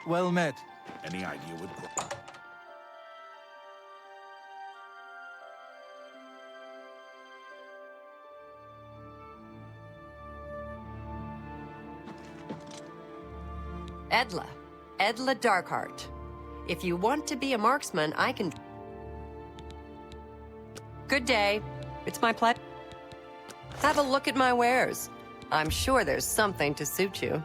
Well met. Any idea what... Edla Darkheart. If you want to be a marksman, I can... Good day. It's my pleasure. Have a look at my wares. I'm sure there's something to suit you.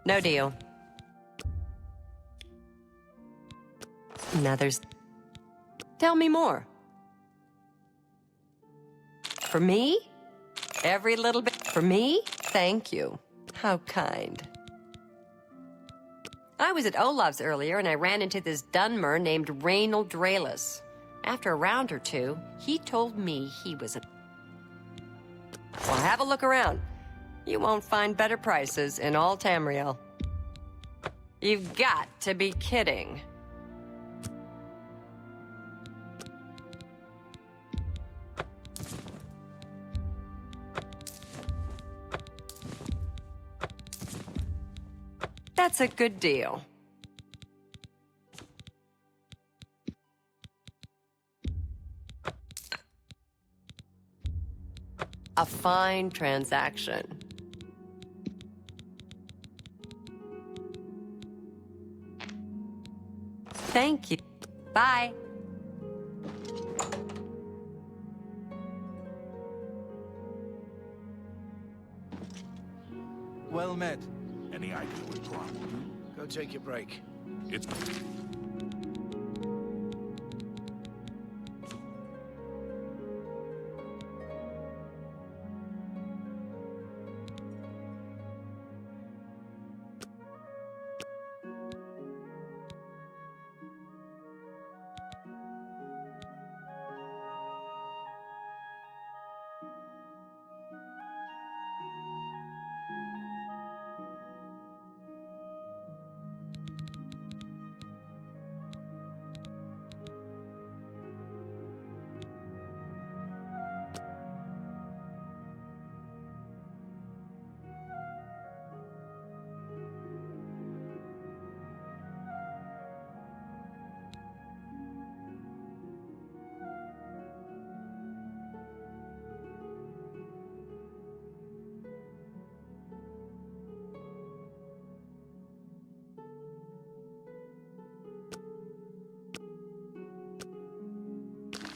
No deal. Now there's... Tell me more. For me? Every little bit... For me? Thank you. How kind. I was at Olav's earlier and I ran into this Dunmer named Reynold Draelus. After a round or two, he told me he was a... Well, have a look around. You won't find better prices in all Tamriel. You've got to be kidding. That's a good deal. A fine transaction. Thank you. Bye. Well met. Any idea what problem? Go take your break. It's...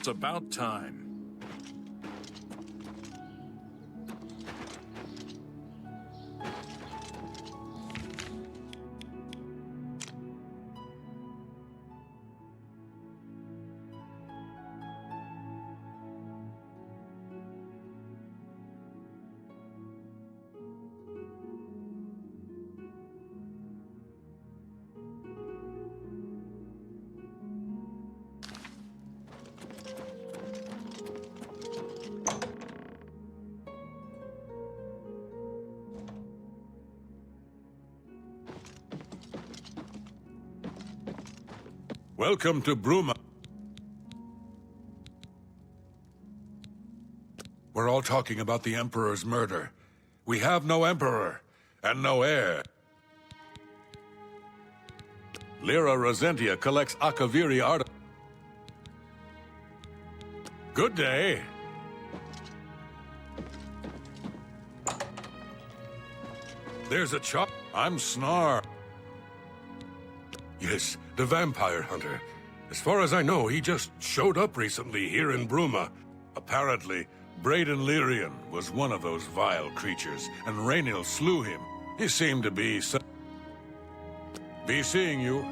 It's about time. Welcome to Bruma. We're all talking about the Emperor's murder. We have no Emperor, and no heir. Lyra Rosentia collects Akaviri art. Good day. There's a chop. I'm Snar. Yes, the vampire hunter. As far as I know, he just showed up recently here in Bruma. Apparently, Braden Lyrian was one of those vile creatures, and Rainil slew him. He seemed to be Be seeing you.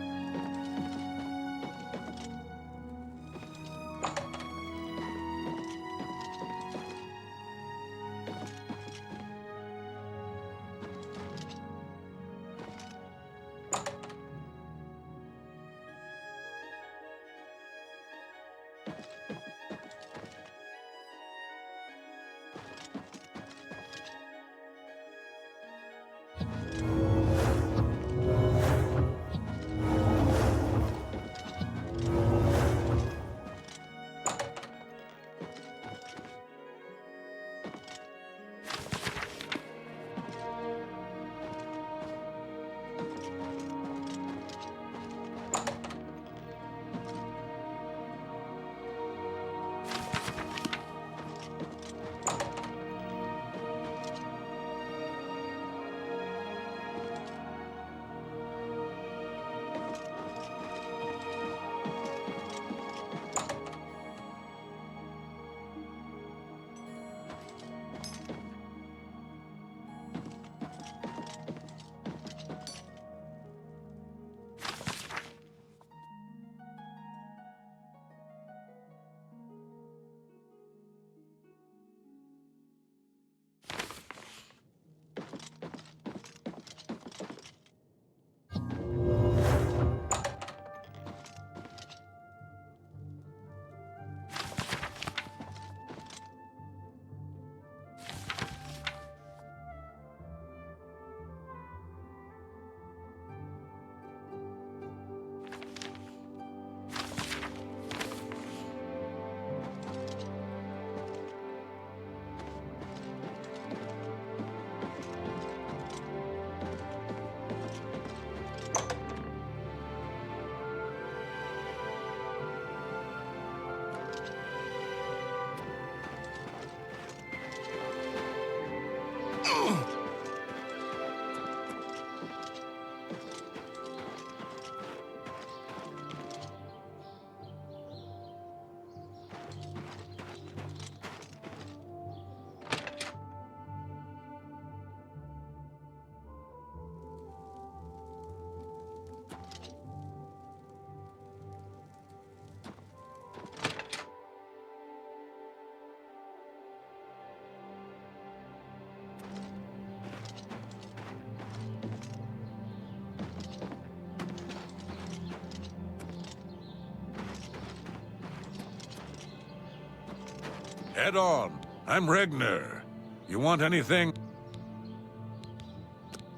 Head on. I'm Regner. You want anything?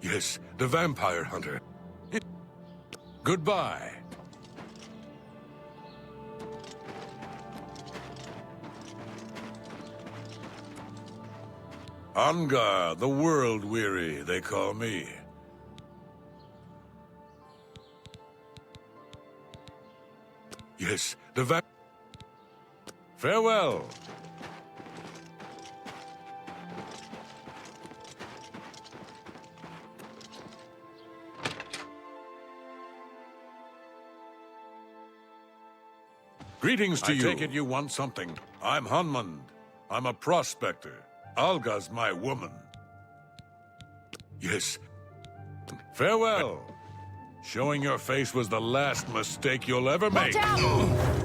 Yes, the vampire hunter. Goodbye. Angar, the world-weary, they call me. Yes, the Farewell. Greetings to you. I take it you want something. I'm Hunmund. I'm a prospector. Alga's my woman. Yes. Farewell. Showing your face was the last mistake you'll ever make. Watch out!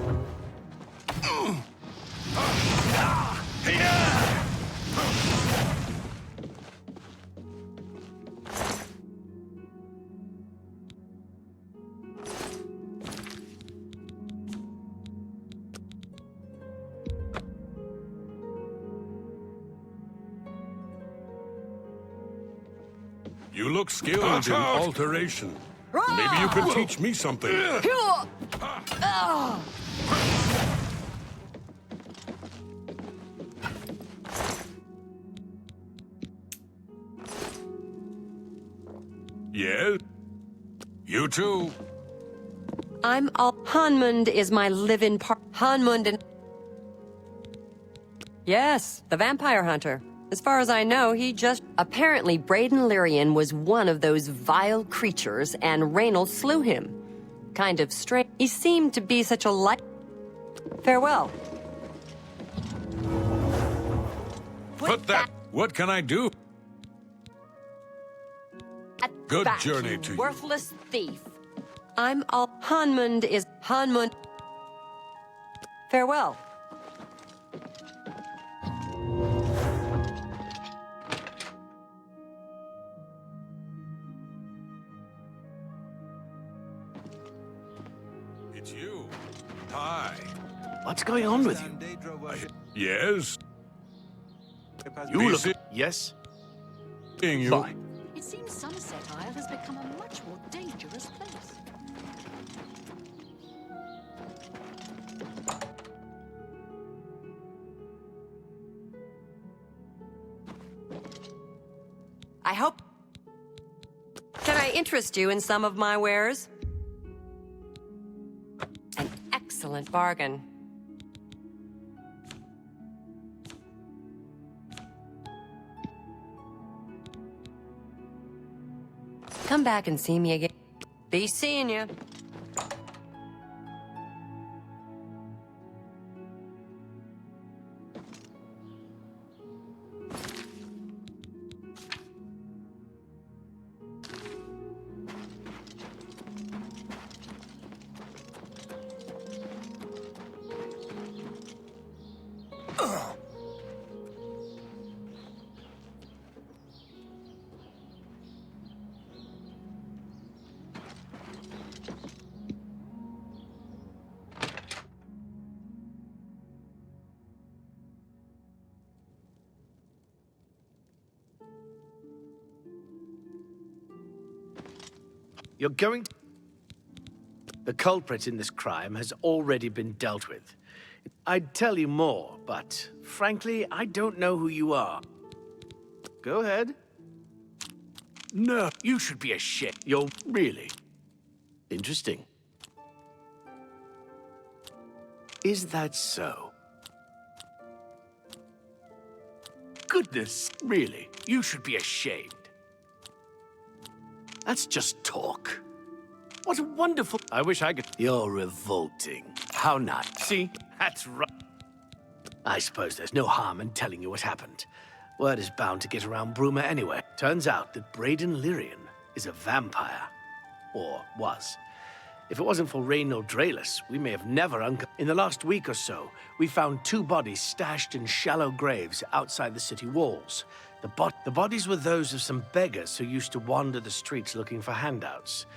You look skilled in alteration. Maybe you could teach me something. Yes? You too? I'm all... Hunmund is my live-in part... Hunmund and... Yes, the vampire hunter. As far as I know, he just... Apparently, Braden Lyrian was one of those vile creatures, and Raynal slew him. Kind of strange. He seemed to be such a light... Farewell. Put that... What can I do? Good Back, journey you to you. worthless thief. I'm all... Hunmund is... Hunmund... Farewell. It's you. Hi. What's going on with you? Yes? You look... Yes? Seeing you. Fine. It seems Somerset Isle has become a much more dangerous place. I hope... Can I interest you in some of my wares? An excellent bargain. Come back and see me again. Be seeing you. You're going... The culprit in this crime has already been dealt with. I'd tell you more, but frankly, I don't know who you are. Go ahead. No, you should be ashamed. You're really... Interesting. Is that so? Goodness, really, you should be ashamed. That's just talk. What a wonderful... I wish I could... You're revolting. How not? See? That's right. I suppose there's no harm in telling you what happened. Word is bound to get around Bruma anyway. Turns out that Braden Lyrian is a vampire. Or was. If it wasn't for Raynal Draelus, we may have never In the last week or so, we found 2 bodies stashed in shallow graves outside the city walls. The bodies were those of some beggars who used to wander the streets looking for handouts.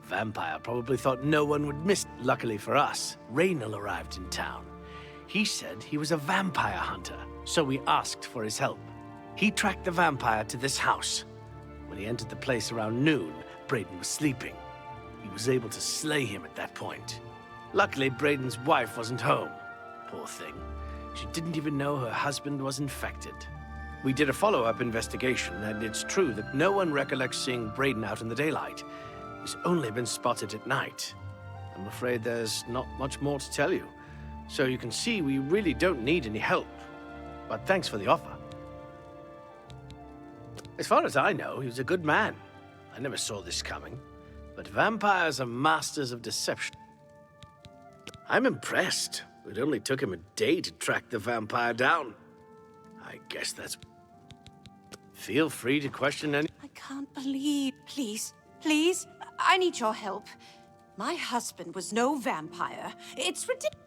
Vampire probably thought no one would miss. Luckily for us, Raynal arrived in town. He said he was a vampire hunter, so we asked for his help. He tracked the vampire to this house. When he entered the place around noon, Braden was sleeping. He was able to slay him at that point. Luckily, Braden's wife wasn't home. Poor thing. She didn't even know her husband was infected. We did a follow-up investigation, and it's true that no one recollects seeing Braden out in the daylight. He's only been spotted at night. I'm afraid there's not much more to tell you. So you can see we really don't need any help. But thanks for the offer. As far as I know, he was a good man. I never saw this coming. But vampires are masters of deception. I'm impressed. It only took him a day to track the vampire down. I guess that's... Feel free to question any... I can't believe... Please, please, I need your help. My husband was no vampire. It's ridiculous.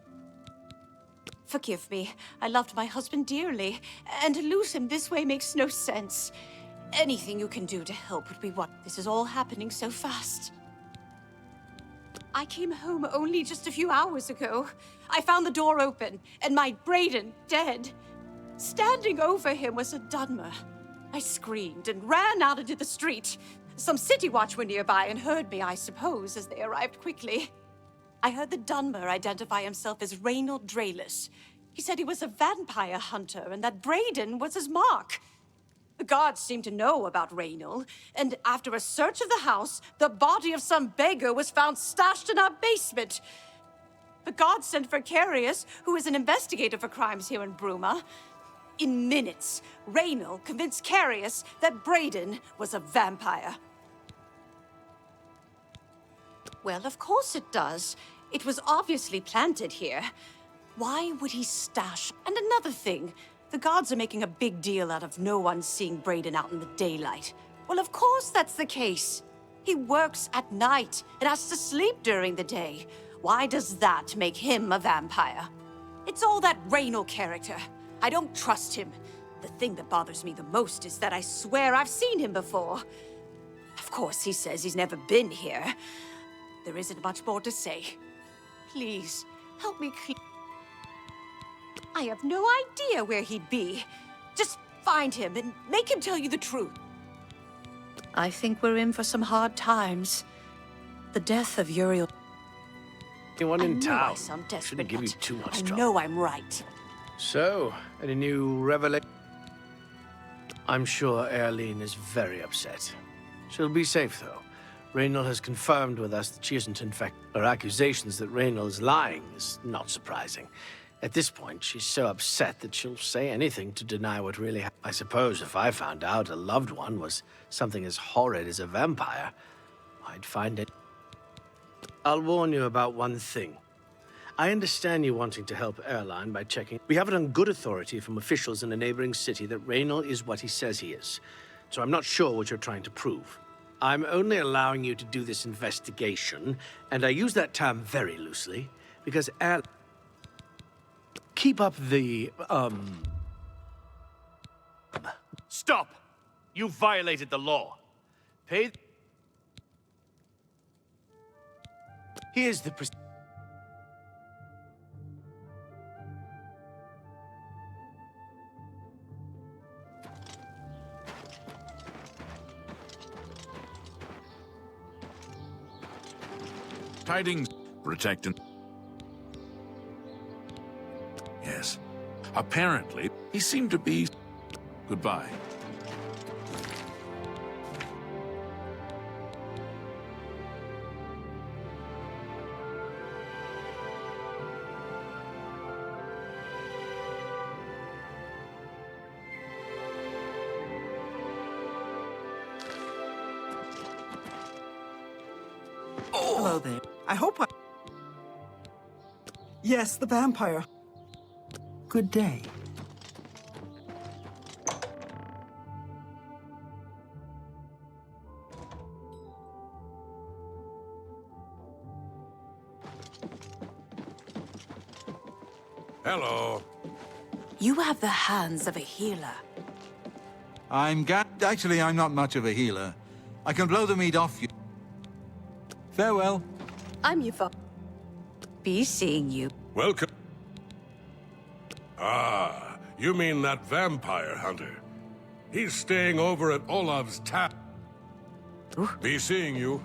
Forgive me. I loved my husband dearly, and to lose him this way makes no sense. Anything you can do to help would be what... This is all happening so fast. I came home only just a few hours ago. I found the door open, and my Braden dead. Standing over him was a Dunmer. I screamed and ran out into the street. Some city watch were nearby and heard me, I suppose, as they arrived quickly. I heard the Dunmer identify himself as Reynald Draelus. He said he was a vampire hunter and that Braden was his mark. The guards seemed to know about Reynald, and after a search of the house, the body of some beggar was found stashed in our basement. The guards sent for Carius, who is an investigator for crimes here in Bruma. In minutes, Reynald convinced Carius that Braden was a vampire. Well, of course it does. It was obviously planted here. Why would he stash? And another thing, the guards are making a big deal out of no one seeing Braden out in the daylight. Well, of course that's the case. He works at night and has to sleep during the day. Why does that make him a vampire? It's all that Reynald character. I don't trust him. The thing that bothers me the most is that I swear I've seen him before. Of course, he says he's never been here. There isn't much more to say. Please, help me I have no idea where he'd be. Just find him and make him tell you the truth. I think we're in for some hard times. The death of Uriel... Anyone in town I sound desperate, shouldn't give you but too much I trouble. know I'm right. So, any new revelation? I'm sure Eileen is very upset. She'll be safe, though. Reynald has confirmed with us that she isn't infected. Her accusations that Reynald is lying is not surprising. At this point, she's so upset that she'll say anything to deny what really happened. I suppose if I found out a loved one was something as horrid as a vampire, I'd find it. I'll warn you about one thing. I understand you wanting to help Airline by checking. We have it on good authority from officials in a neighboring city that Reynald is what he says he is. So I'm not sure what you're trying to prove. I'm only allowing you to do this investigation, and I use that term very loosely, because keep up the, Stop! You violated the law. Pay... Here's the... Tidings, protecting. Yes. Apparently, he seemed to be... Goodbye. Hello there. I hope I... Yes, the vampire. Good day. Hello. You have the hands of a healer. Actually, I'm not much of a healer. I can blow the meat off you. Farewell. I'm your father. Be seeing you. Welcome. Ah, you mean that vampire hunter. He's staying over at Olav's tap. Be seeing you.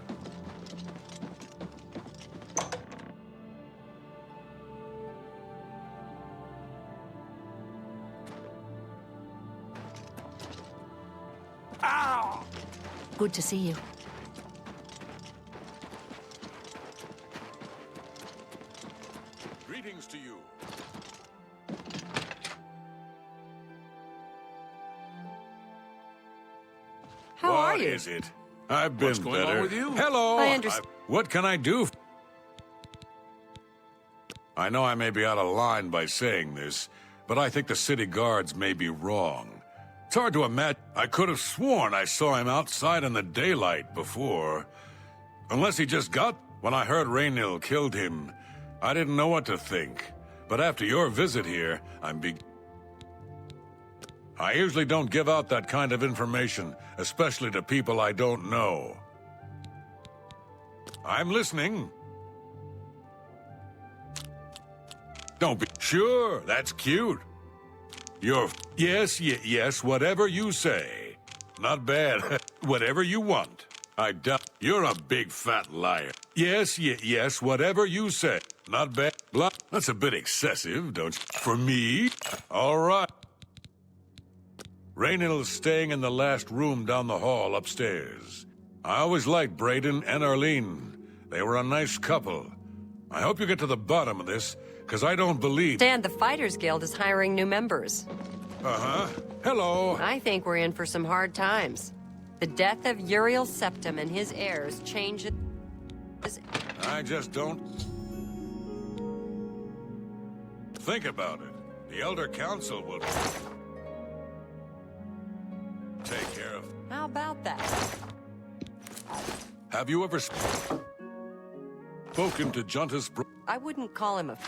Good to see you. Greetings to you. How are you? What is it? I've been What's going on better. with you? Hello. I understand. What can I do? I know I may be out of line by saying this, but I think the city guards may be wrong. It's hard to imagine. I could have sworn I saw him outside in the daylight before. Unless he just got... When I heard Raynil killed him, I didn't know what to think. But after your visit here, I usually don't give out that kind of information, especially to people I don't know. I'm listening. Don't be... Sure, that's cute. You're... Yes, whatever you say. Not bad. Whatever you want. I doubt... You're a big fat liar. Yes, whatever you say. Not bad. That's a bit excessive, don't you? For me? All right. Raynil's staying in the last room down the hall upstairs. I always liked Braden and Arlene. They were a nice couple. I hope you get to the bottom of this, because I don't believe... The Fighters Guild is hiring new members. Uh-huh. Hello. I think we're in for some hard times. The death of Uriel Septim and his heirs changed... I just don't... Think about it. The Elder Council will... take care of... How about that? Have you ever spoken to Juntus... I wouldn't call him a...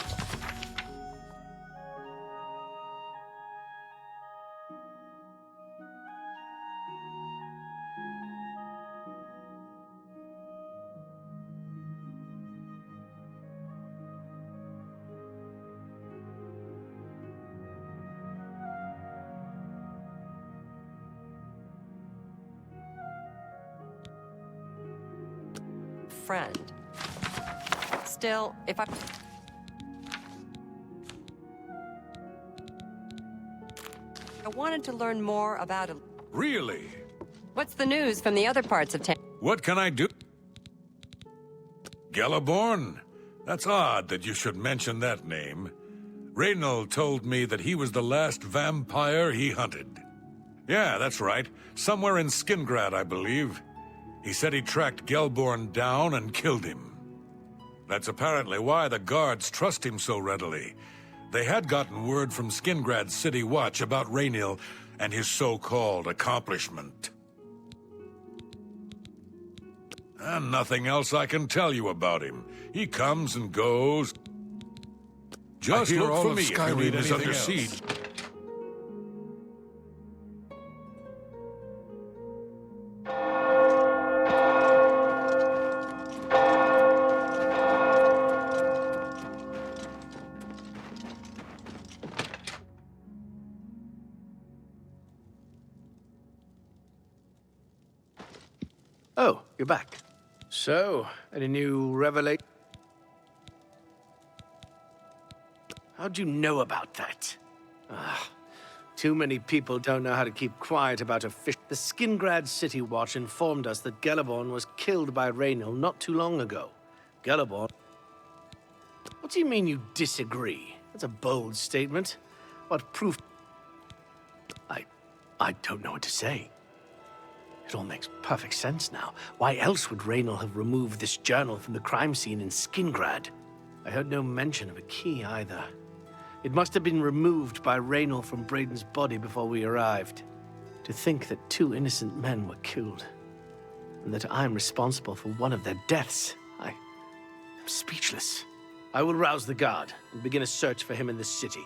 friend. Still, if I wanted to learn more about a... Really? What's the news from the other parts of town? What can I do? Geliborn? That's odd that you should mention that name. Raynil told me that he was the last vampire he hunted. Yeah, that's right. Somewhere in Skingrad, I believe. He said he tracked Gelborn down and killed him. That's apparently why the guards trust him so readily. They had gotten word from Skingrad's City Watch about Raynil and his so-called accomplishment. And nothing else I can tell you about him. He comes and goes. Just look for me if you need anything under siege. Oh, you're back. So, any new revelation? How'd you know about that? Too many people don't know how to keep quiet about a fish. The Skingrad City Watch informed us that Geliborn was killed by Raynil not too long ago. Geliborn? What do you mean you disagree? That's a bold statement. What proof? I don't know what to say. It all makes perfect sense now. Why else would Raynil have removed this journal from the crime scene in Skingrad? I heard no mention of a key either. It must have been removed by Raynil from Braden's body before we arrived. To think that 2 innocent men were killed, and that I'm responsible for one of their deaths, I'm speechless. I will rouse the guard and begin a search for him in the city.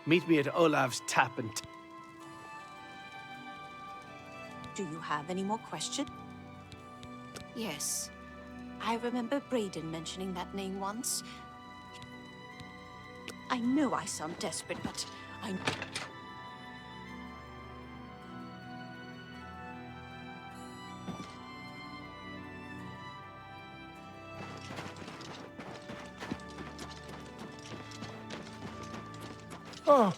Meet me at Olav's tap and... Do you have any more questions? Yes. I remember Braden mentioning that name once. I know I sound desperate, but Oh,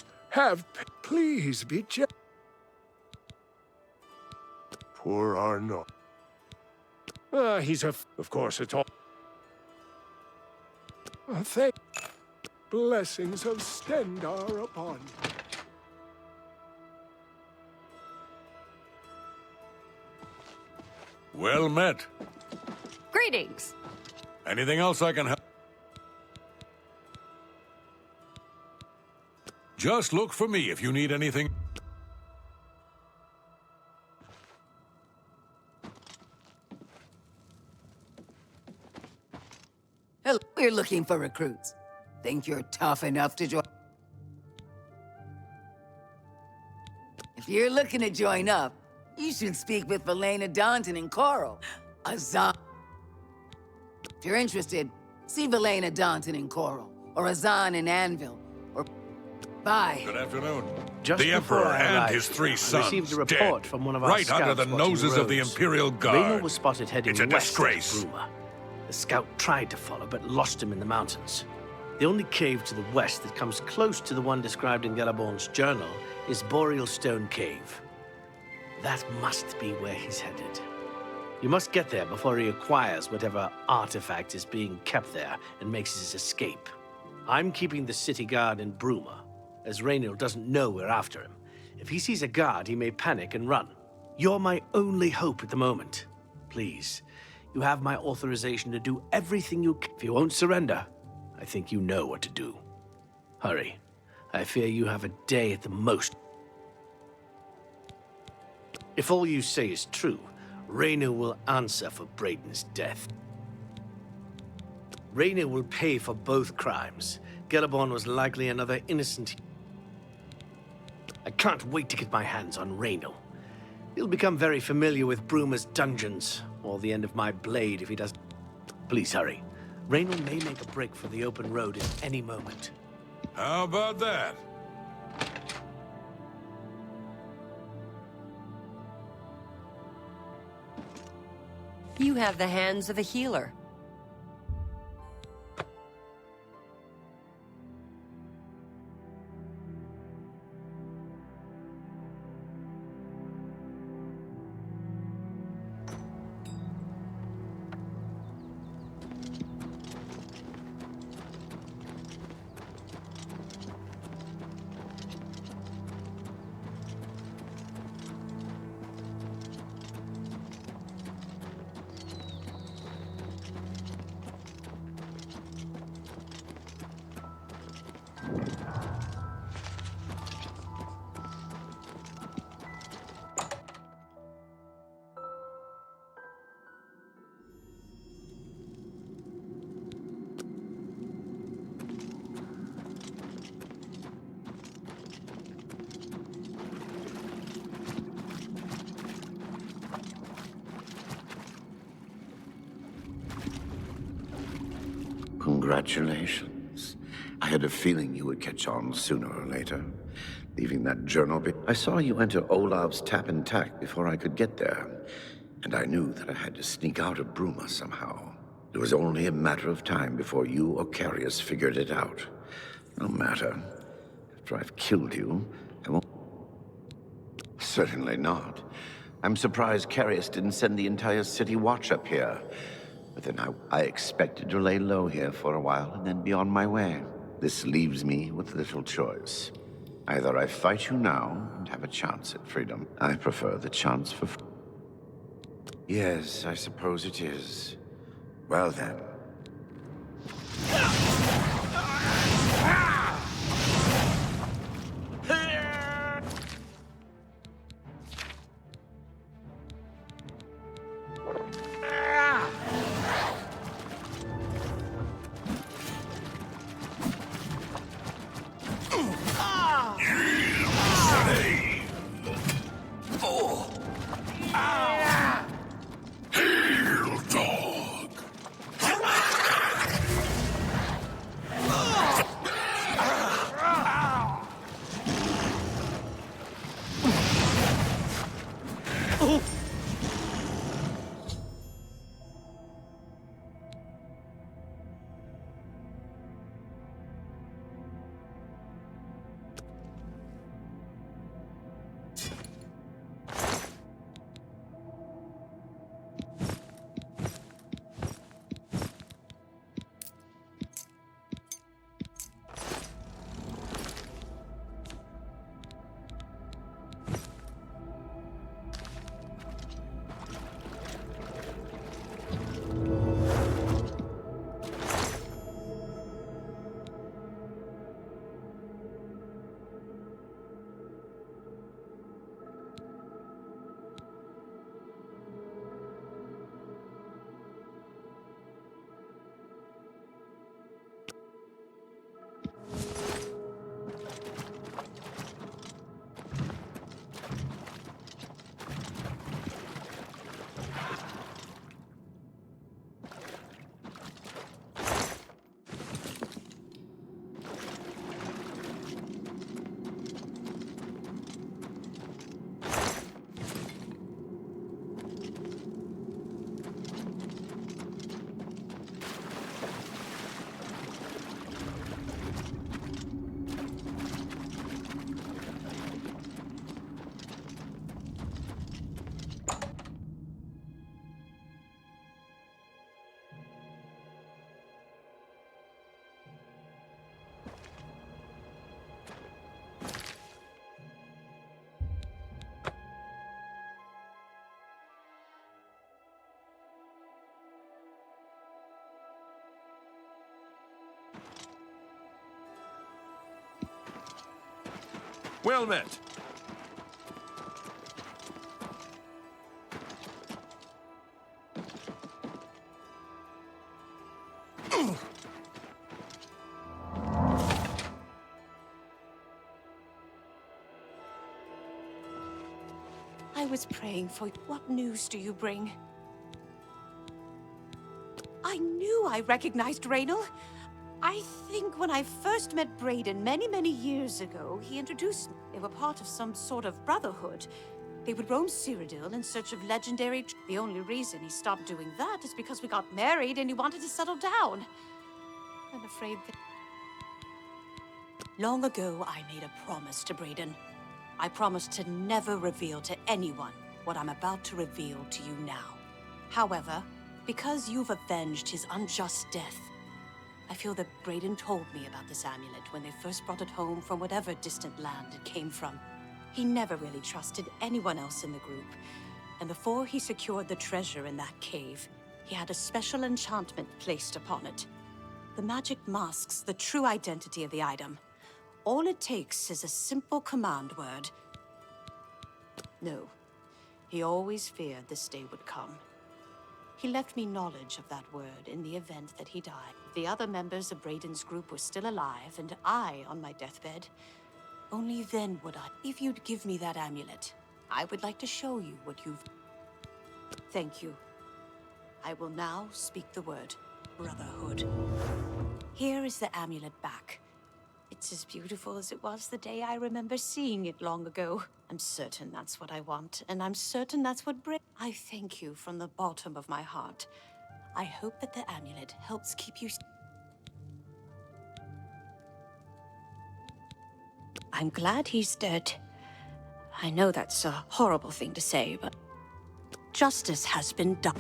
please be gentle. Poor Arno. Of course, it's all. Thank. Blessings of Stendar upon you. Well met. Greetings. Anything else I can help? Just look for me if you need anything. Hello, we're looking for recruits. Think you're tough enough to join? If you're looking to join up, you should speak with Valena Daunton and Coral. Azan. If you're interested, see Valena Daunton and Coral, or Azan and Anvil, or... Bye. Good afternoon. Just the before Emperor I and arrived, his three I sons received a report dead, from one of our right under scouts the watching noses of the roads. Imperial Raynor Guard. was spotted heading It's a west disgrace. of Bruma. The scout tried to follow, but lost him in the mountains. The only cave to the west that comes close to the one described in Gelabon's journal is Boreal Stone Cave. That must be where he's headed. You must get there before he acquires whatever artifact is being kept there and makes his escape. I'm keeping the city guard in Bruma, as Raynor doesn't know we're after him. If he sees a guard, he may panic and run. You're my only hope at the moment. Please, you have my authorization to do everything you can. If you won't surrender, I think you know what to do. Hurry. I fear you have a day at the most. If all you say is true, Raynor will answer for Brayden's death. Raynor will pay for both crimes. Gelabon was likely another innocent. I can't wait to get my hands on Raynor. He'll become very familiar with Bruma's dungeons, or the end of my blade if he doesn't. Please hurry. Raynor may make a break for the open road at any moment. How about that? You have the hands of a healer. Congratulations. I had a feeling you would catch on sooner or later. Leaving that journal I saw you enter Olav's tap and tack before I could get there, and I knew that I had to sneak out of Bruma somehow. It was only a matter of time before you or Carius figured it out. No matter. After I've killed you, I won't... Certainly not. I'm surprised Carius didn't send the entire city watch up here. But then I expected to lay low here for a while and then be on my way. This leaves me with little choice. Either I fight you now and have a chance at freedom. I prefer the chance for... Yes, I suppose it is. Well then. Well met. I was praying for you. What news do you bring? I knew I recognized Raynal. I think when I first met Brayden many years ago, he introduced me. They were part of some sort of brotherhood. They would roam Cyrodiil in search of legendary... The only reason he stopped doing that is because we got married and he wanted to settle down. I'm afraid that... Long ago, I made a promise to Brayden. I promised to never reveal to anyone what I'm about to reveal to you now. However, because you've avenged his unjust death, I feel that Brayden told me about this amulet when they first brought it home from whatever distant land it came from. He never really trusted anyone else in the group, and before he secured the treasure in that cave, he had a special enchantment placed upon it. The magic masks the true identity of the item. All it takes is a simple command word. No, he always feared this day would come. He left me knowledge of that word in the event that he died. The other members of Brayden's group were still alive, and I on my deathbed. Only then would I... If you'd give me that amulet, I would like to show you what you've... Thank you. I will now speak the word, Brotherhood. Here is the amulet back. It's as beautiful as it was the day I remember seeing it long ago. I'm certain that's what I want, and I'm certain that's what I thank you from the bottom of my heart. I hope that the amulet helps keep you... I'm glad he's dead. I know that's a horrible thing to say, but... justice has been done.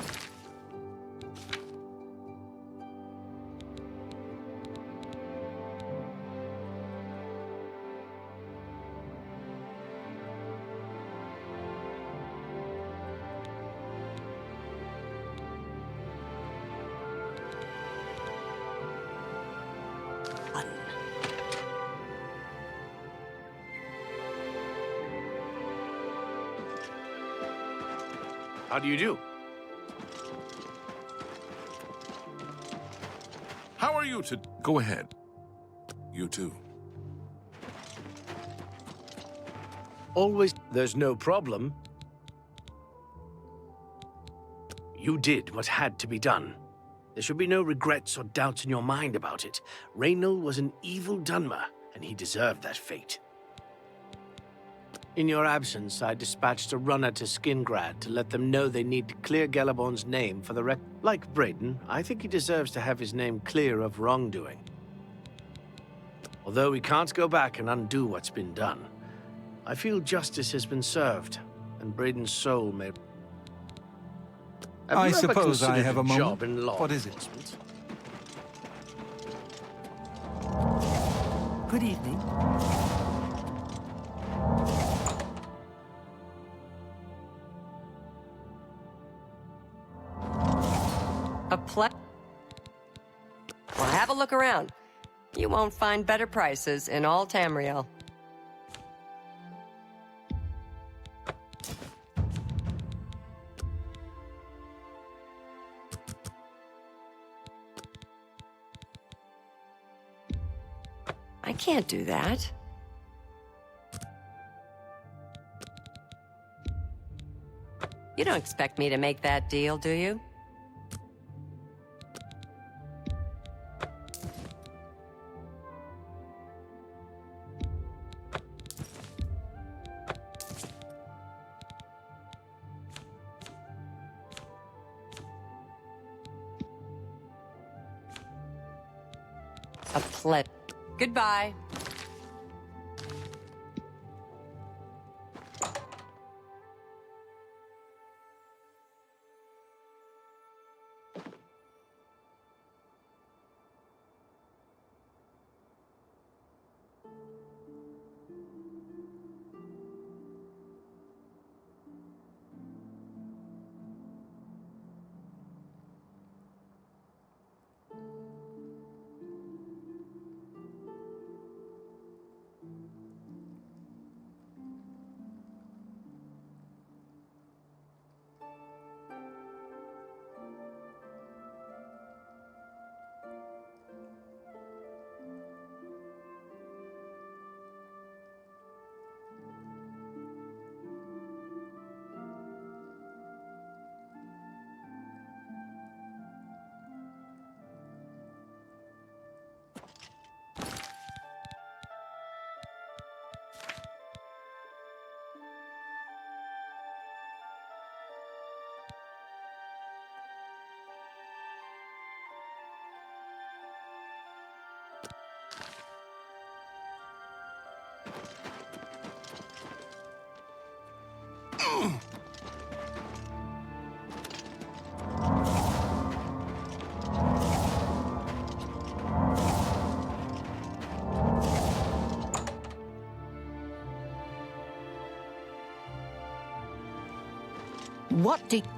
How do you do? How are you to... Go ahead. You too. Always, there's no problem. You did what had to be done. There should be no regrets or doubts in your mind about it. Raynal was an evil Dunmer, and he deserved that fate. In your absence, I dispatched a runner to Skingrad to let them know they need to clear Gellerborn's name for the Like Brayden, I think he deserves to have his name clear of wrongdoing. Although we can't go back and undo what's been done, I feel justice has been served, and Brayden's soul may... Have I you ever suppose I considered have a moment. job in law What is it? enforcement? Good evening. Well, have a look around. You won't find better prices in all Tamriel. I can't do that. You don't expect me to make that deal, do you? A pleasure. Goodbye.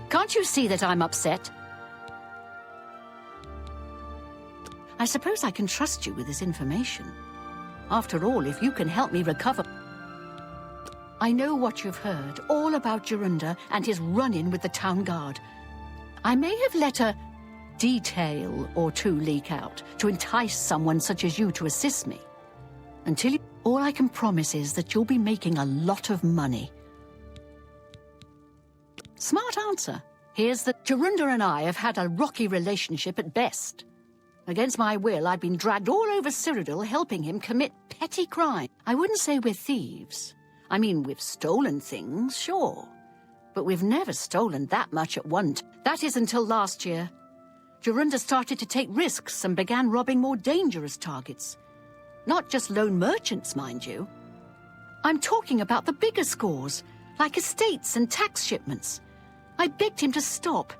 Can't you see that I'm upset? I suppose I can trust you with this information. After all, if you can help me recover... I know what you've heard, all about Jorunda and his run-in with the town guard. I may have let a detail or two leak out to entice someone such as you to assist me. All I can promise is that you'll be making a lot of money. Smart answer. Here's that Jorunda and I have had a rocky relationship at best. Against my will, I've been dragged all over Cyrodiil helping him commit petty crime. I wouldn't say we're thieves. I mean, we've stolen things, sure. But we've never stolen that much at once. That is until last year. Jorunda started to take risks and began robbing more dangerous targets. Not just lone merchants, mind you. I'm talking about the bigger scores, like estates and tax shipments. I begged him to stop,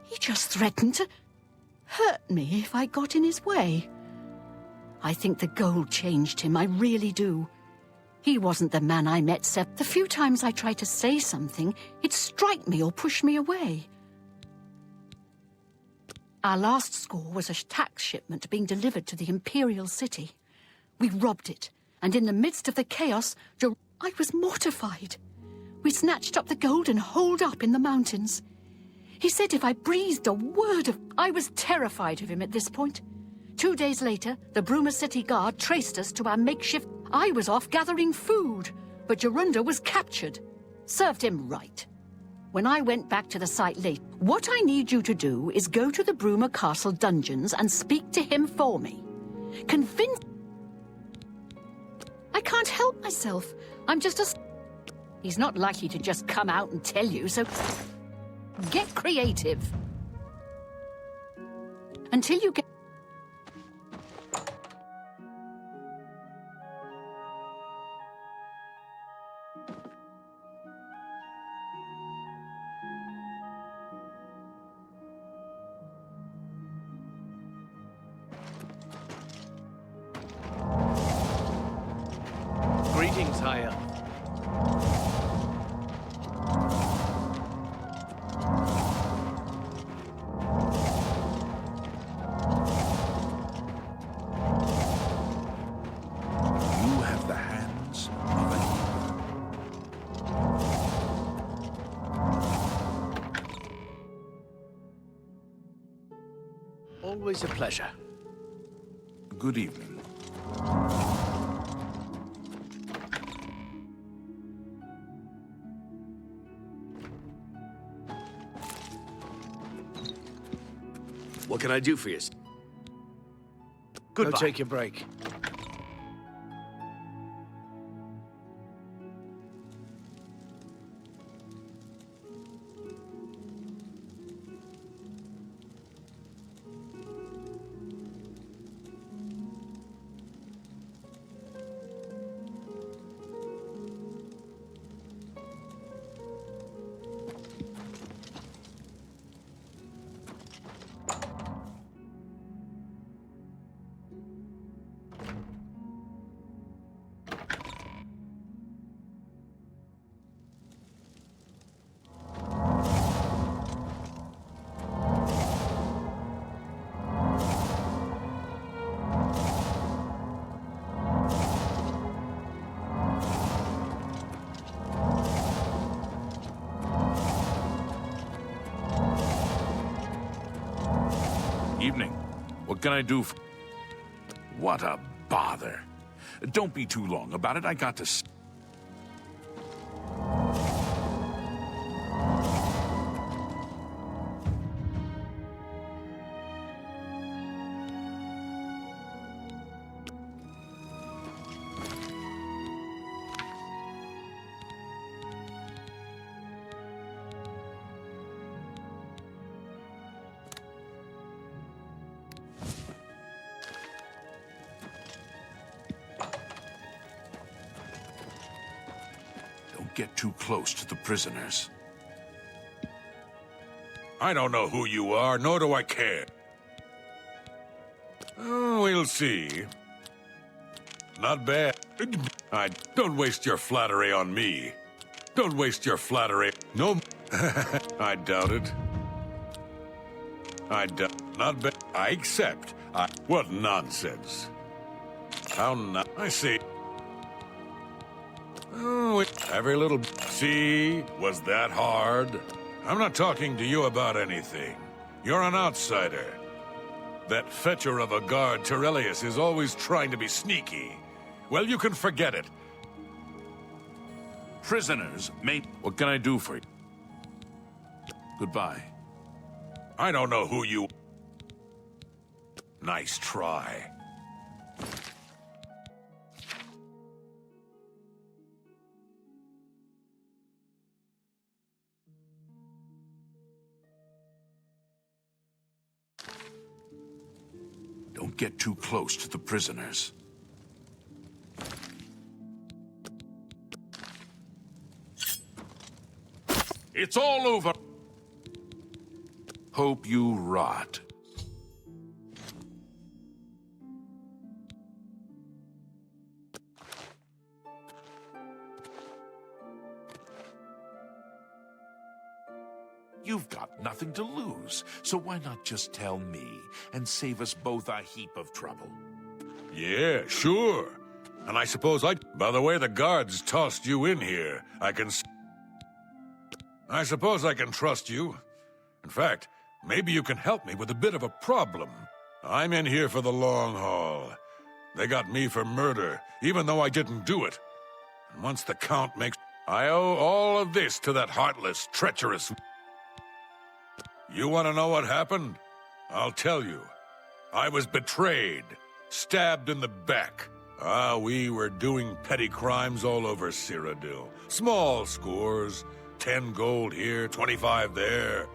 he just threatened to hurt me if I got in his way. I think the gold changed him, I really do. He wasn't the man I met, Seth. The few times I tried to say something, he'd strike me or push me away. Our last score was a tax shipment being delivered to the Imperial City. We robbed it, and in the midst of the chaos, I was mortified. We snatched up the gold and holed up in the mountains. He said if I breathed a word of... I was terrified of him at this point. 2 days later, the Bruma City Guard traced us to our makeshift... I was off gathering food, but Jorunda was captured. Served him right. When I went back to the site late, what I need you to do is go to the Bruma Castle dungeons and speak to him for me. Convince... I can't help myself. I'm just a... He's not likely to just come out and tell you, so... Get creative. Until you get... Greetings, High Elf. You have the hands of a hero. Always a pleasure. Good evening. What can I do for you? Goodbye. Go take your break. Evening. What can I do for... What a bother. Don't be too long about it. I got to... get too close to the prisoners. I don't know who you are, nor do I care. Oh, we'll see. Not bad. Don't waste your flattery on me. Don't waste your flattery. No. I doubt it. Not bad. I accept. What nonsense. How not? I see. Oh, every little... See? Was that hard? I'm not talking to you about anything. You're an outsider. That fetcher of a guard, Terrellius, is always trying to be sneaky. Well, you can forget it. Prisoners, mate. What can I do for you? Goodbye. I don't know who you... Nice try. Don't get too close to the prisoners. It's all over. Hope you rot. You've got nothing to lose, so why not just tell me and save us both a heap of trouble? Yeah, sure. And I suppose By the way the guards tossed you in here, I suppose I can trust you. In fact, maybe you can help me with a bit of a problem. I'm in here for the long haul. They got me for murder, even though I didn't do it. And once the Count makes... I owe all of this to that heartless, treacherous... You want to know what happened? I'll tell you. I was betrayed, stabbed in the back. We were doing petty crimes all over Cyrodiil. Small scores, 10 gold here, 25 there.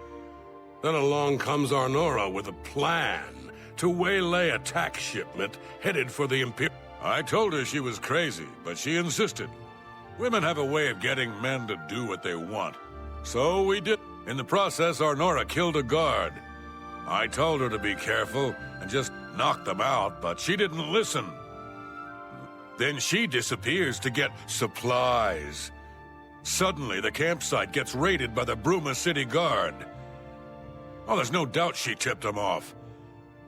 Then along comes Arnora with a plan to waylay a tax shipment headed for the Imperium. I told her she was crazy, but she insisted. Women have a way of getting men to do what they want. So we did. In the process, Arnora killed a guard. I told her to be careful and just knock them out, but she didn't listen. Then she disappears to get supplies. Suddenly, the campsite gets raided by the Bruma City Guard. Oh, there's no doubt she tipped them off.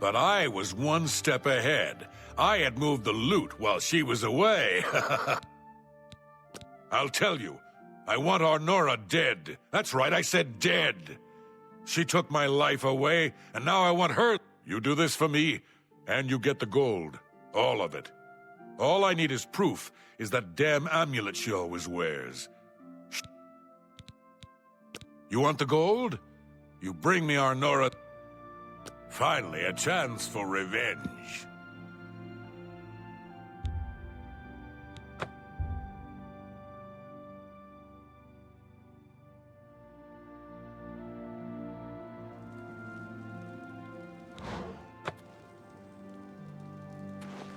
But I was one step ahead. I had moved the loot while she was away. I'll tell you, I want Arnora dead. That's right, I said dead. She took my life away, and now I want her. You do this for me, and you get the gold. All of it. All I need is proof, is that damn amulet she always wears. You want the gold? You bring me Arnora. Finally, a chance for revenge.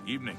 Evening.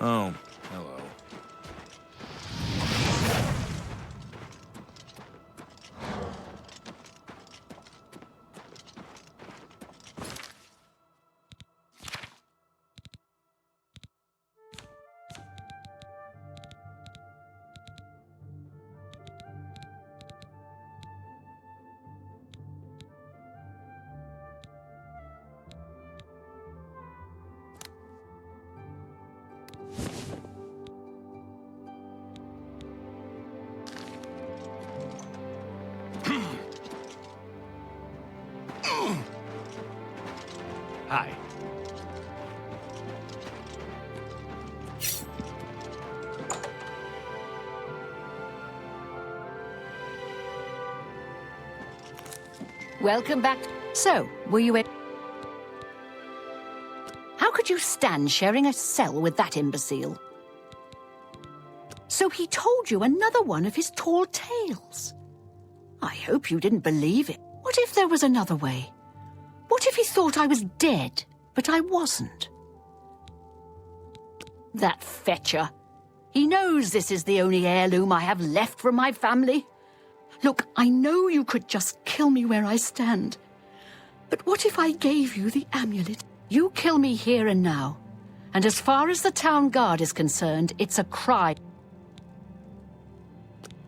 Oh, hello. Hi. Welcome back. So, were you How could you stand sharing a cell with that imbecile? So he told you another one of his tall tales. I hope you didn't believe it. What if there was another way? What if he thought I was dead, but I wasn't? That fetcher. He knows this is the only heirloom I have left from my family. Look, I know you could just kill me where I stand. But what if I gave you the amulet? You kill me here and now. And as far as the town guard is concerned, it's a crime.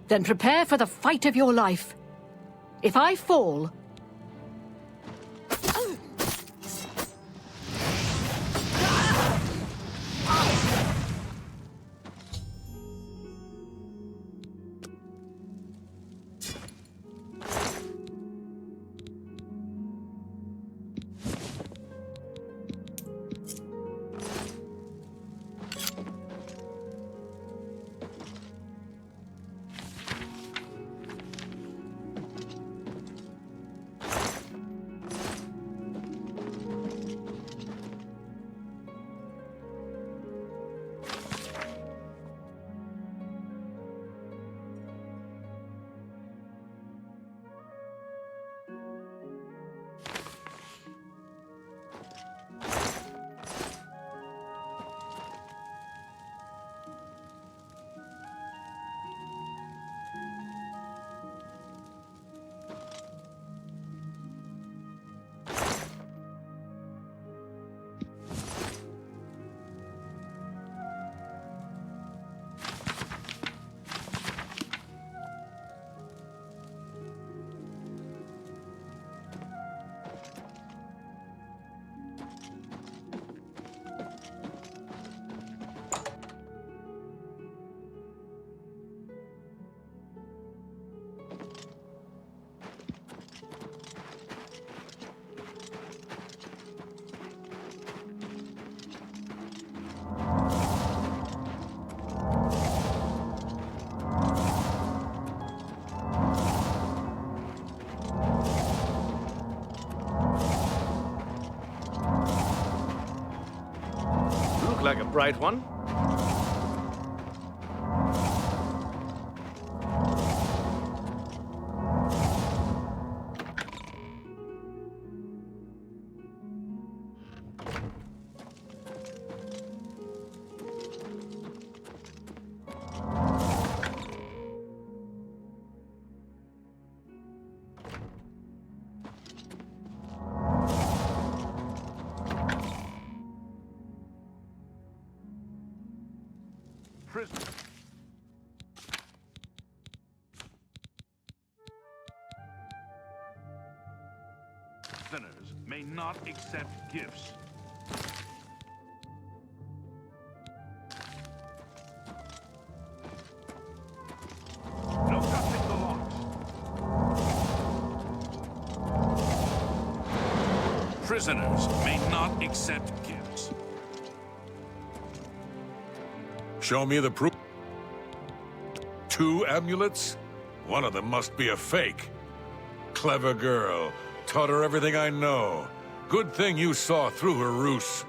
Then prepare for the fight of your life. If I fall... Like a bright one. Sinners may not accept gifts. No touching the locks. Prisoners may not accept gifts. Show me the proof. 2 amulets? One of them must be a fake. Clever girl. Taught her everything I know. Good thing you saw through her ruse.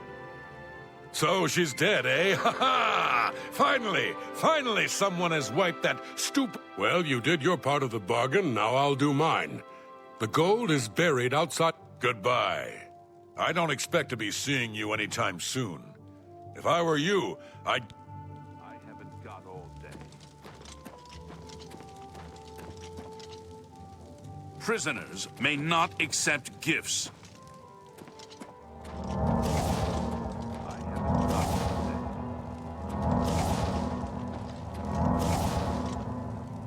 So she's dead, eh? Ha ha! Finally someone has wiped that stupid... Well, you did your part of the bargain, now I'll do mine. The gold is buried outside... Goodbye. I don't expect to be seeing you anytime soon. If I were you, I'd... I haven't got all day. Prisoners may not accept gifts.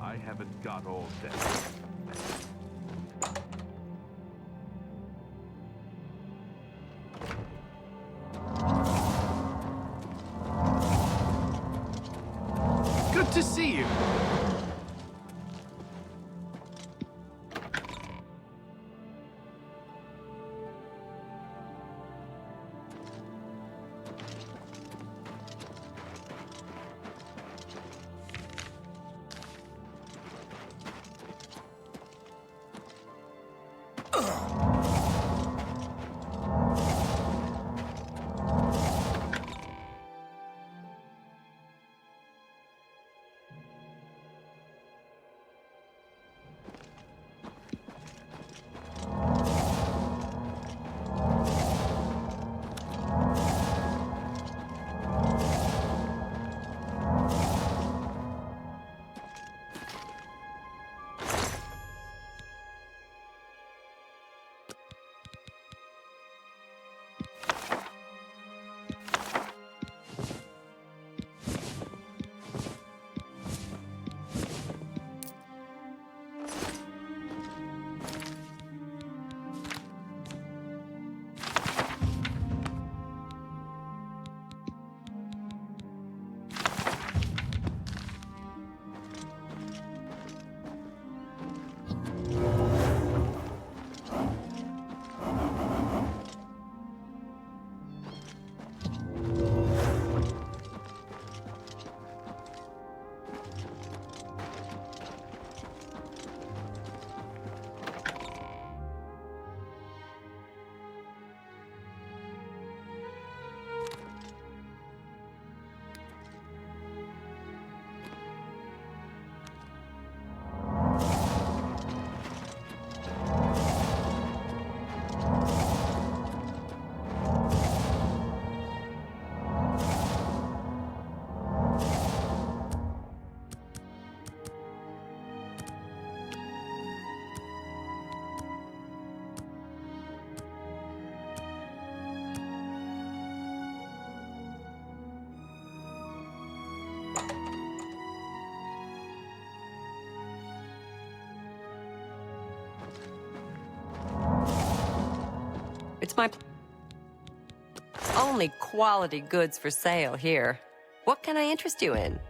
I haven't got all day. Good to see you. It's my... Only quality goods for sale here. What can I interest you in?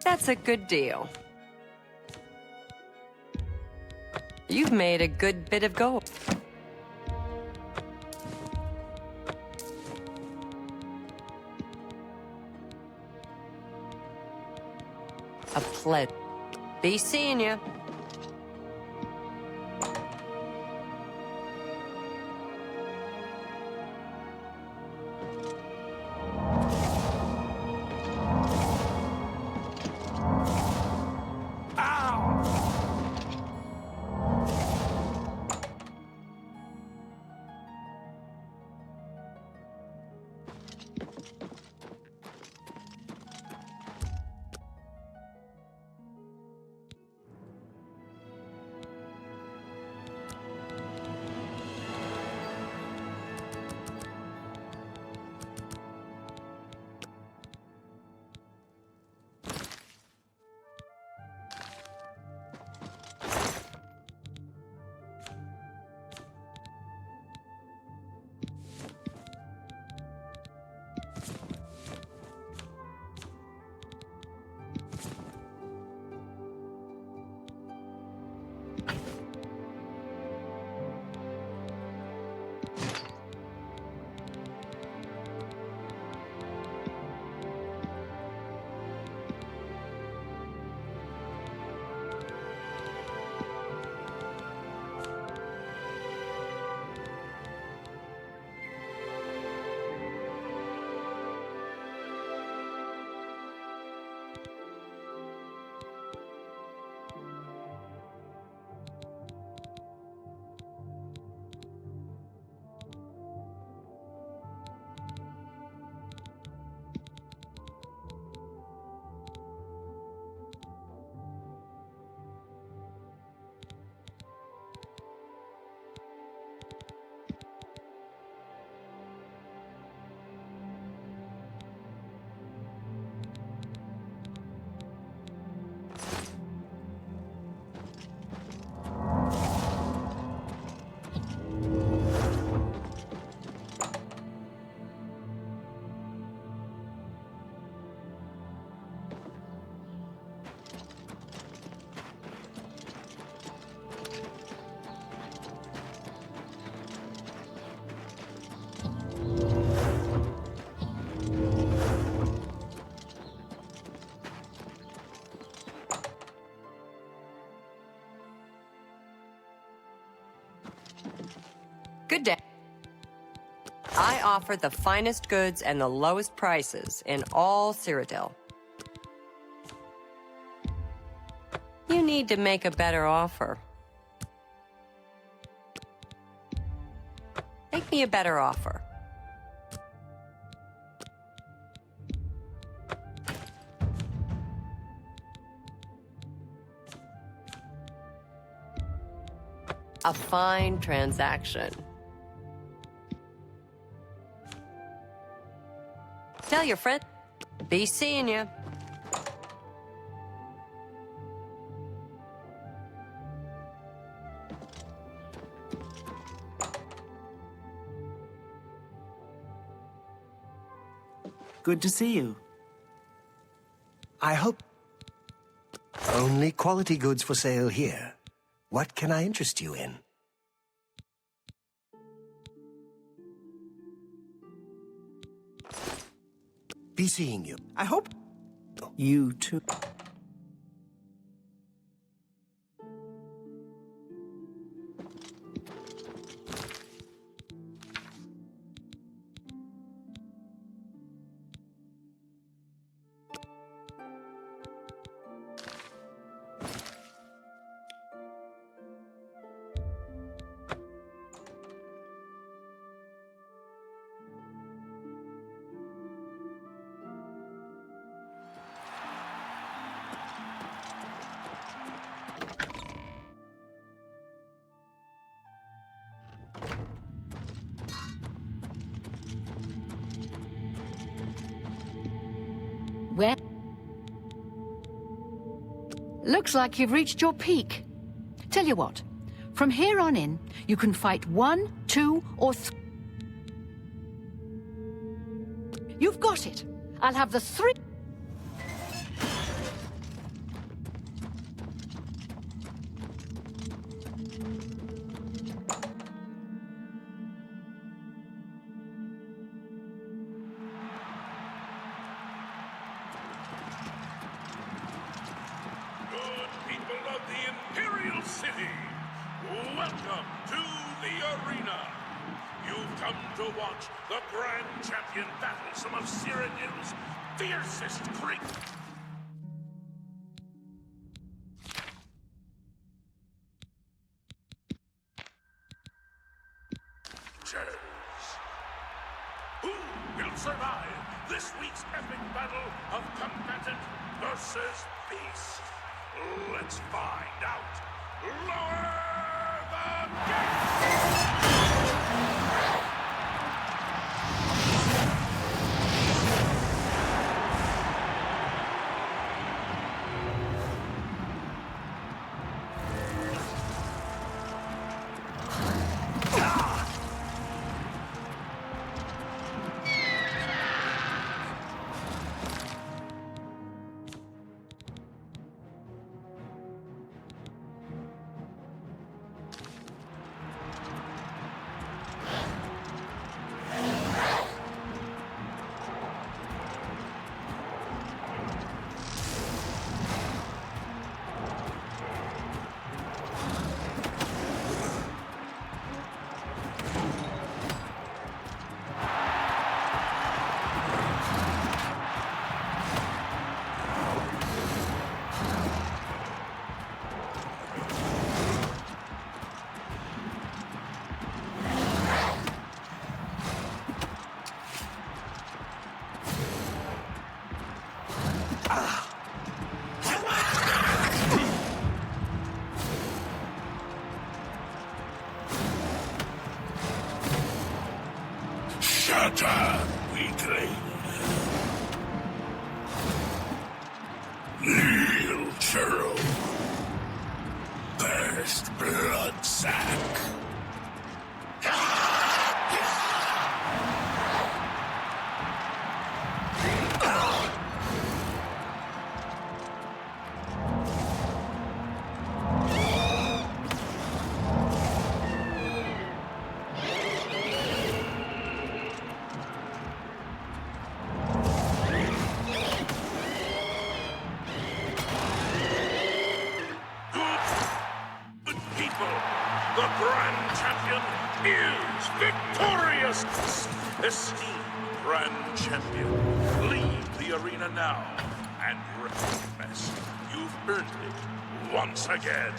That's a good deal. You've made a good bit of gold. A pledge. Be seeing ya. I offer the finest goods and the lowest prices in all Cyrodiil. You need to make a better offer. Make me a better offer. A fine transaction. Tell your friend. Be seeing you. Good to see you. I hope... Only quality goods for sale here. What can I interest you in? Be seeing you. I hope... You too. Where? Looks like you've reached your peak. Tell you what, from here on in, you can fight 1, 2, or 3. You've got it. I'll have the 3. Welcome to the arena. You've come to watch the grand champion battle some of Cyrodiil's fiercest creatures. Who will survive this week's epic battle of combatant versus beast? Let's find out. Lower the gate! Shatter, weakling. Kneel, churl. Burst, blood sack. esteemed Grand Champion, leave the arena now and rest. You've earned it once again.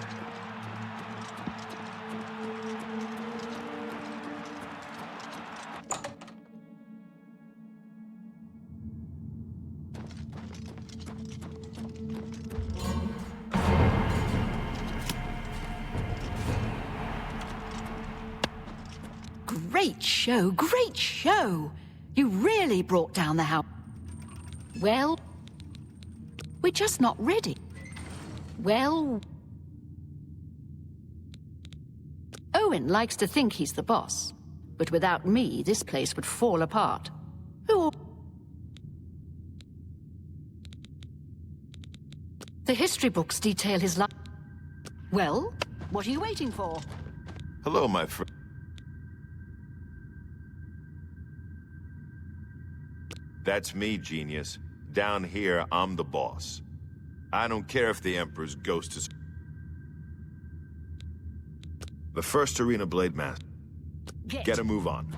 Great show, great show! You really brought down the house. Well, we're just not ready. Well... Owen likes to think he's the boss, but without me, this place would fall apart. Who... The history books detail his life. Well, what are you waiting for? Hello, my friend. That's me, genius. Down here, I'm the boss. I don't care if the Emperor's ghost is... The first Arena Blade Master. Get a move on.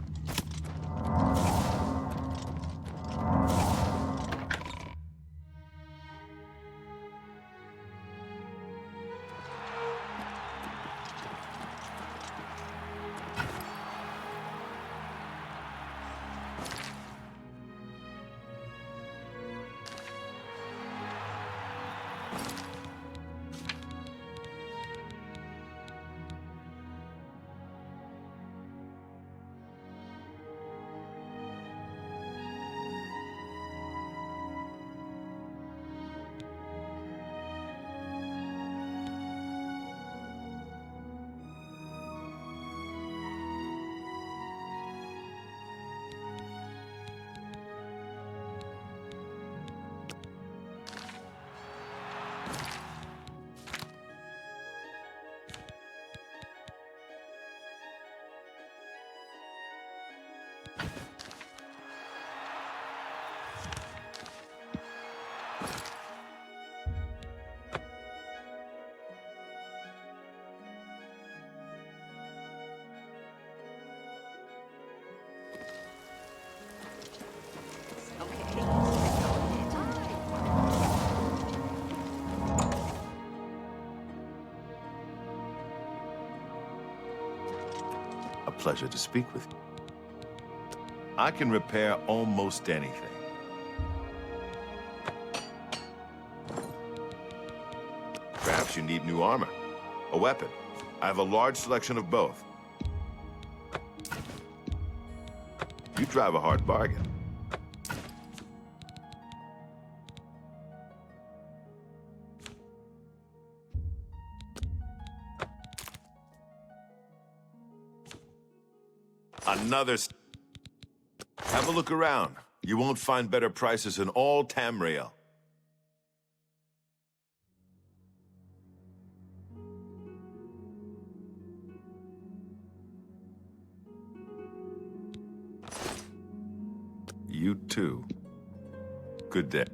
A pleasure to speak with you. I can repair almost anything. Perhaps you need new armor, a weapon. I have a large selection of both. You drive a hard bargain. Another... Have a look around. You won't find better prices in all Tamriel. You too. Good day.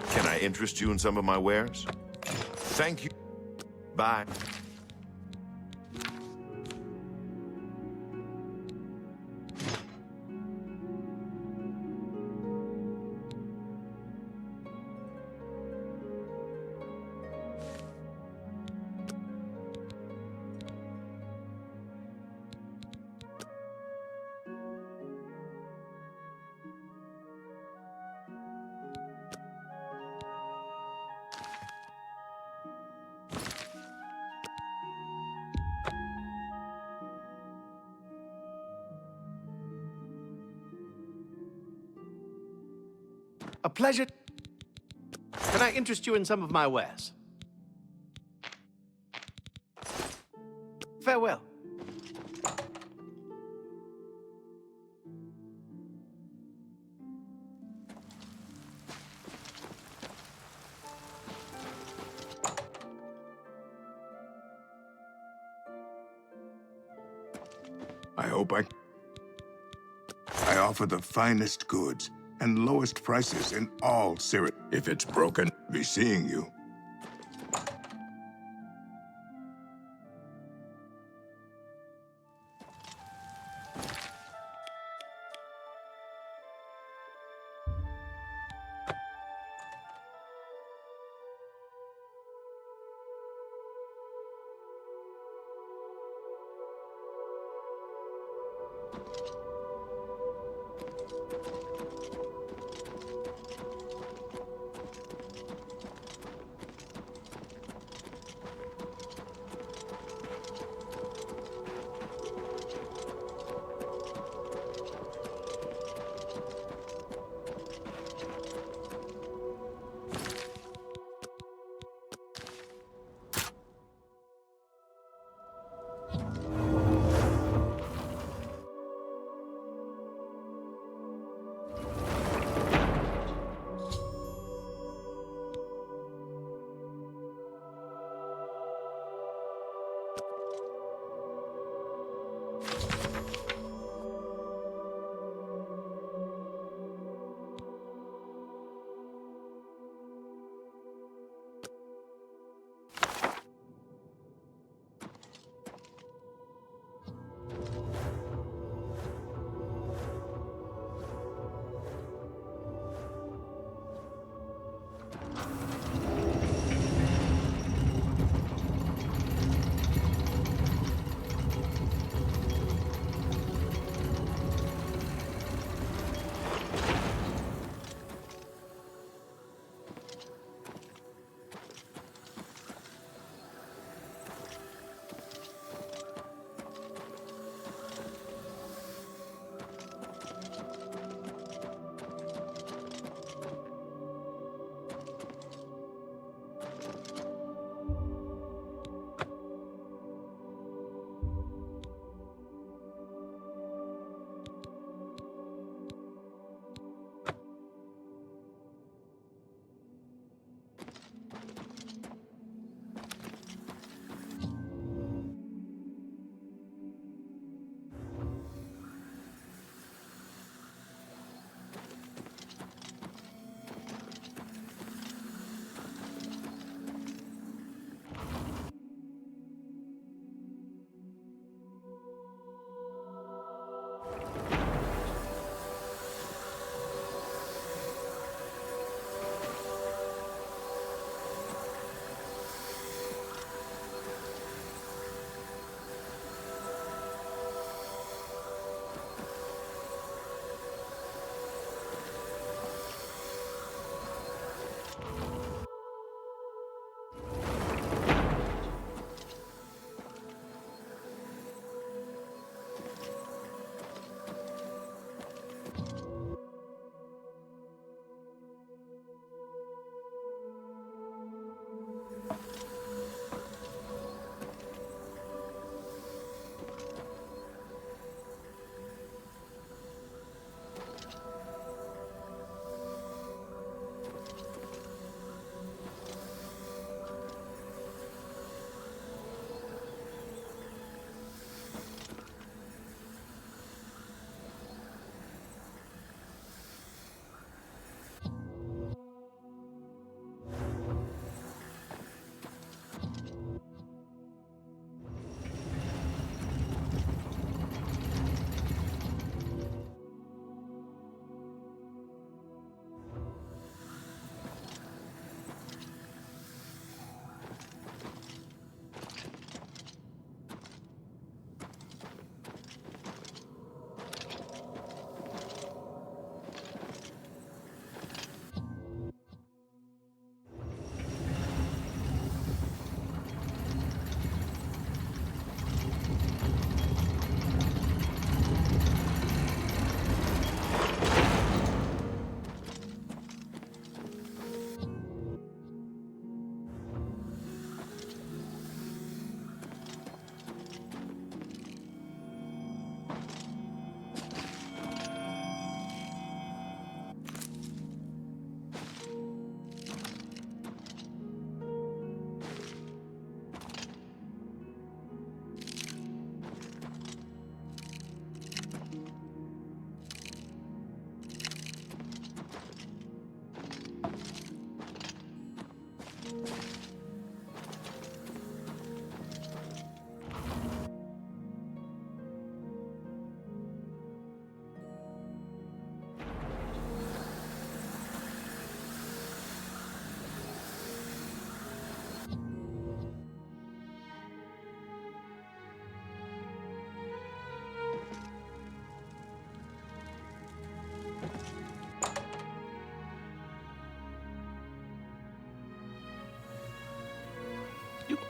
Can I interest you in some of my wares? Thank you. Bye. A pleasure. Can I interest you in some of my wares? Farewell. I hope I offer the finest goods and lowest prices in all Cyril. If it's broken, be seeing you.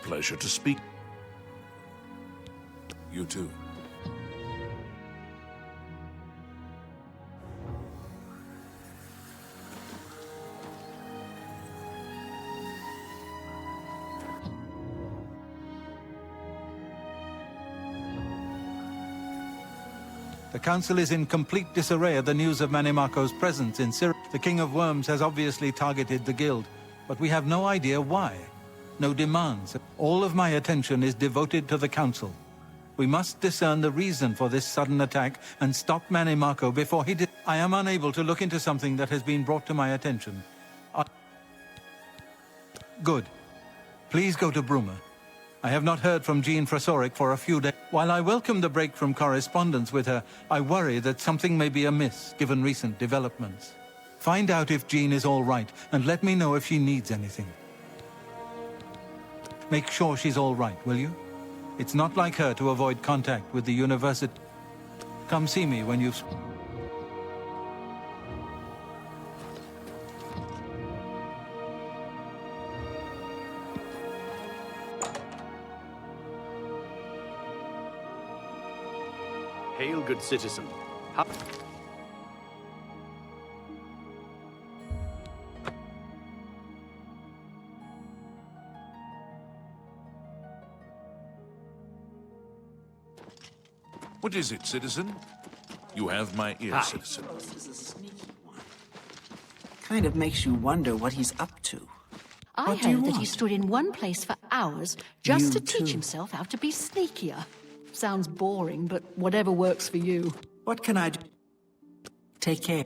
Pleasure to speak. You too. The Council is in complete disarray at the news of Manimako's presence in Syria. The King of Worms has obviously targeted the Guild, but we have no idea why. No demands. All of my attention is devoted to the Council. We must discern the reason for this sudden attack and stop Manimako before he did. I am unable to look into something that has been brought to my attention. Good. Please go to Bruma. I have not heard from Jean Frasoric for a few days. While I welcome the break from correspondence with her, I worry that something may be amiss, given recent developments. Find out if Jean is all right, and let me know if she needs anything. Make sure she's all right, will you? It's not like her to avoid contact with the university. Come see me when you've... Hail, good citizen. What is it, citizen? You have my ear, citizen. This is a sneaky one. Kind of makes you wonder what he's up to. I What do you heard that he want? stood in one place for hours just You to teach too. himself how to be sneakier. Sounds boring, but whatever works for you. What can I do? Take care.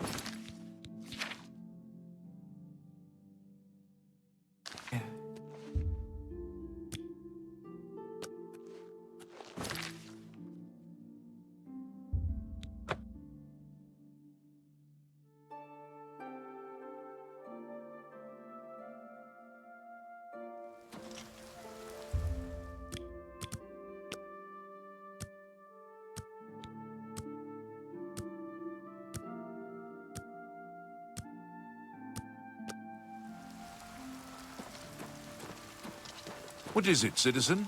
What is it, citizen?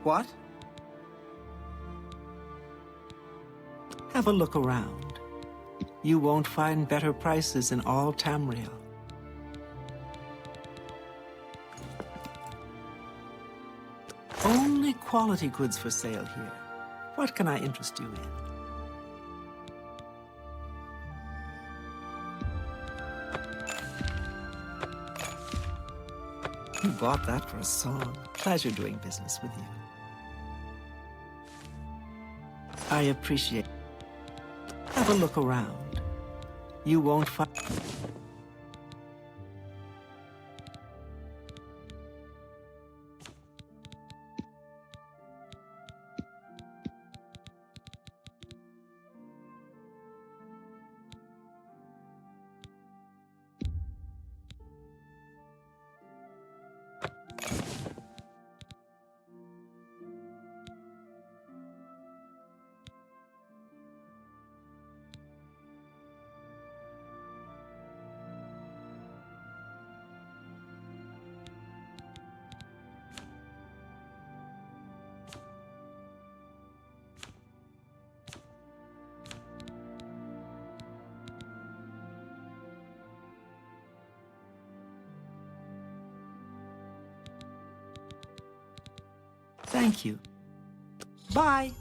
What? Have a look around. You won't find better prices in all Tamriel. Only quality goods for sale here. What can I interest you in? You bought that for a song. Pleasure doing business with you. I appreciate it. Have a look around. You won't find... Thank you. Bye.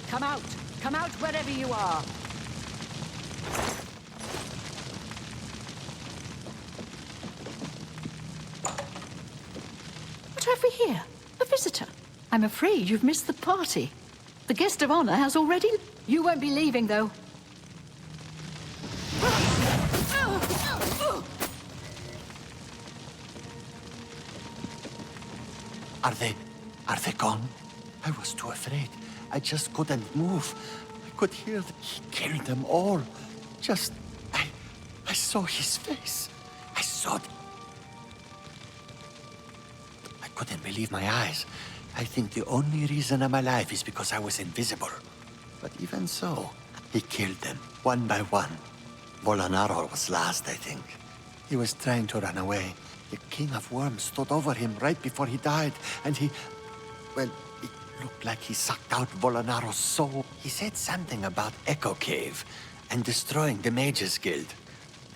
Come out! Come out wherever you are! What have we here? A visitor? I'm afraid you've missed the party. The guest of honor has already... You won't be leaving, though. Are they gone? I was too afraid. I just couldn't move. I could hear that he killed them all. I saw his face. I saw it. I couldn't believe my eyes. I think the only reason I'm alive is because I was invisible. But even so, he killed them, one by one. Volanaro was last, I think. He was trying to run away. The King of Worms stood over him right before he died, and he... Well, it looked like he sucked out Volanaro's soul. He said something about Echo Cave and destroying the Mages Guild.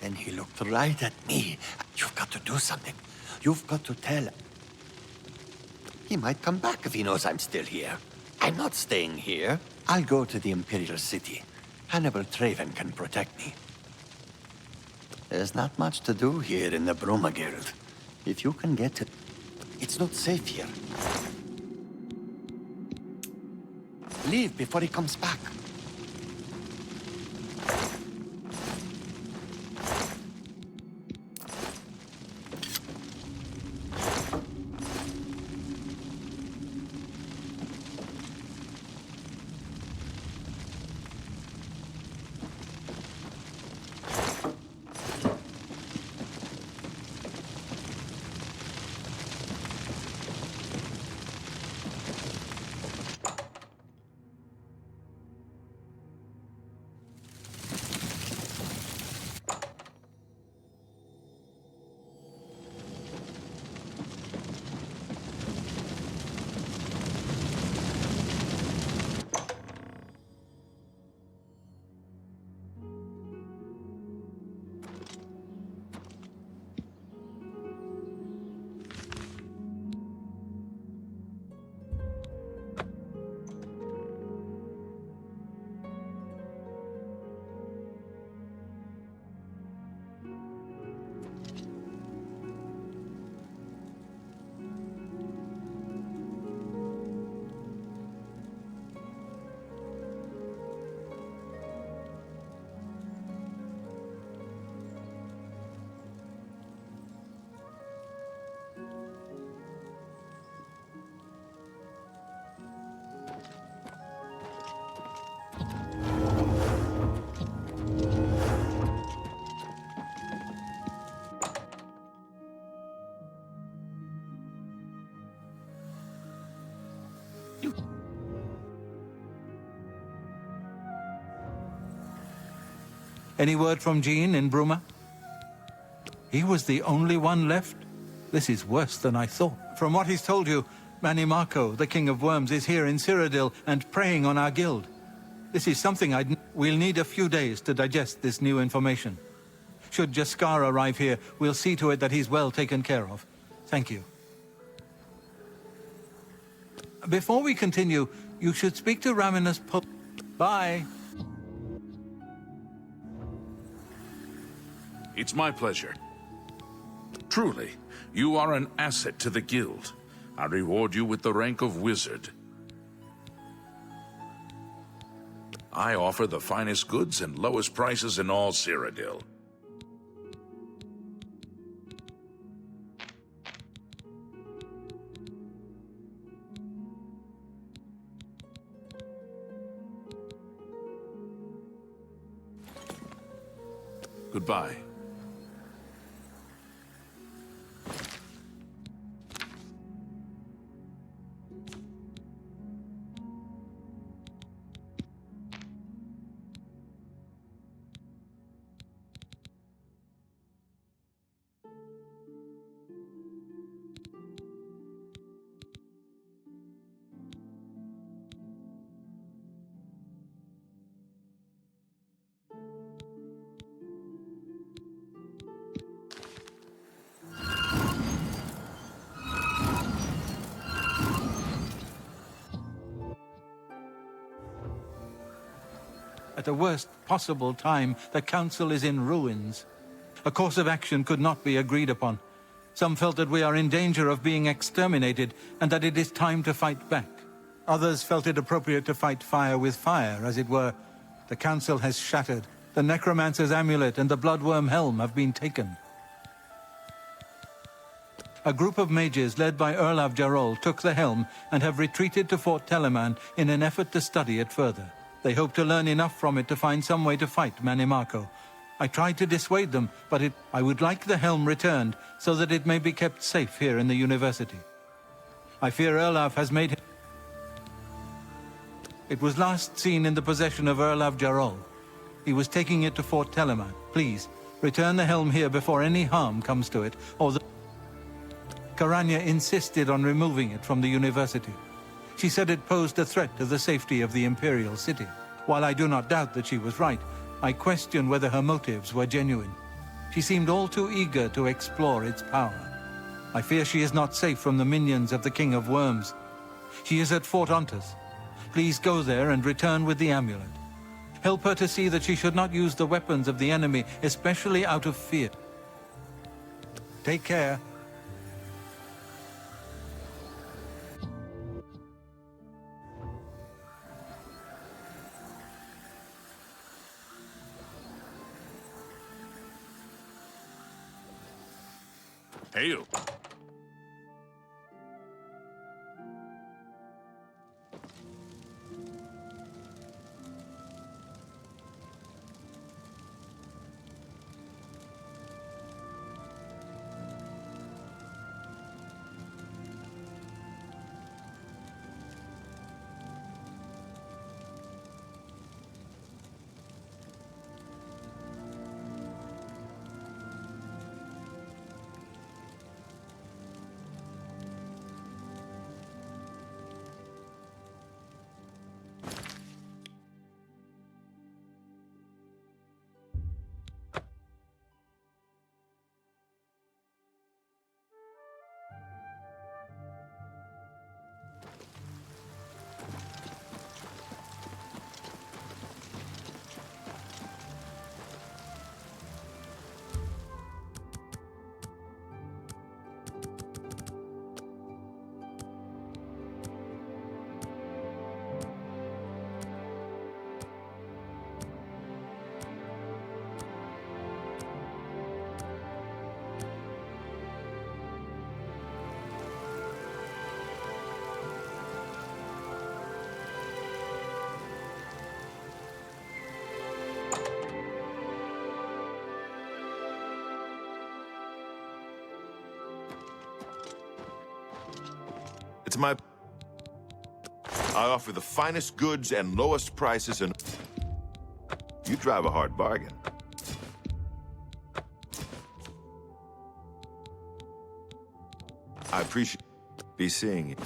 Then he looked right at me. You've got to do something. You've got to tell... He might come back if he knows I'm still here. I'm not staying here. I'll go to the Imperial City. Hannibal Traven can protect me. There's not much to do here in the Bruma Guild. If you can get to... It's not safe here. Leave before he comes back. Any word from Jean in Bruma? He was the only one left? This is worse than I thought. From what he's told you, Manimarco, the King of Worms, is here in Cyrodiil and preying on our guild. This is something we'll need a few days to digest this new information. Should Jaskar arrive here, we'll see to it that he's well taken care of. Thank you. Before we continue, you should speak to Raminus Bye. It's my pleasure. Truly, you are an asset to the guild. I reward you with the rank of wizard. I offer the finest goods and lowest prices in all Cyrodiil. Goodbye. At the worst possible time, the Council is in ruins. A course of action could not be agreed upon. Some felt that we are in danger of being exterminated and that it is time to fight back. Others felt it appropriate to fight fire with fire, as it were. The Council has shattered. The Necromancer's amulet and the Bloodworm helm have been taken. A group of mages led by Erlav Jarol took the helm and have retreated to Fort Telemann in an effort to study it further. They hope to learn enough from it to find some way to fight Mannimarco. I tried to dissuade them, but I would like the helm returned so that it may be kept safe here in the university. I fear Erlav has made it. It was last seen in the possession of Erlav Jarol. He was taking it to Fort Telemann. Please, return the helm here before any harm comes to it, or the... Karanya insisted on removing it from the university. She said it posed a threat to the safety of the Imperial City. While I do not doubt that she was right, I question whether her motives were genuine. She seemed all too eager to explore its power. I fear she is not safe from the minions of the King of Worms. She is at Fort Ontas. Please go there and return with the amulet. Help her to see that she should not use the weapons of the enemy, especially out of fear. Take care. Hey, you. It's my... I offer the finest goods and lowest prices, and you drive a hard bargain. I appreciate be seeing you.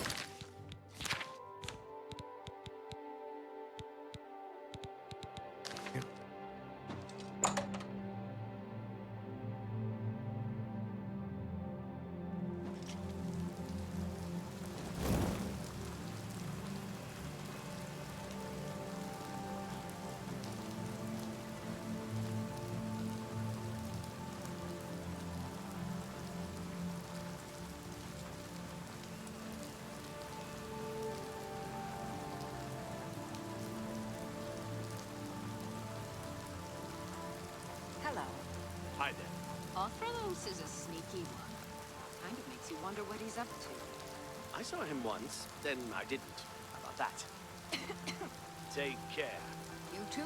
Hello. Hi there. Arthros is a sneaky one. Kind of makes you wonder what he's up to. I saw him once, then I didn't. How about that? Take care. You too.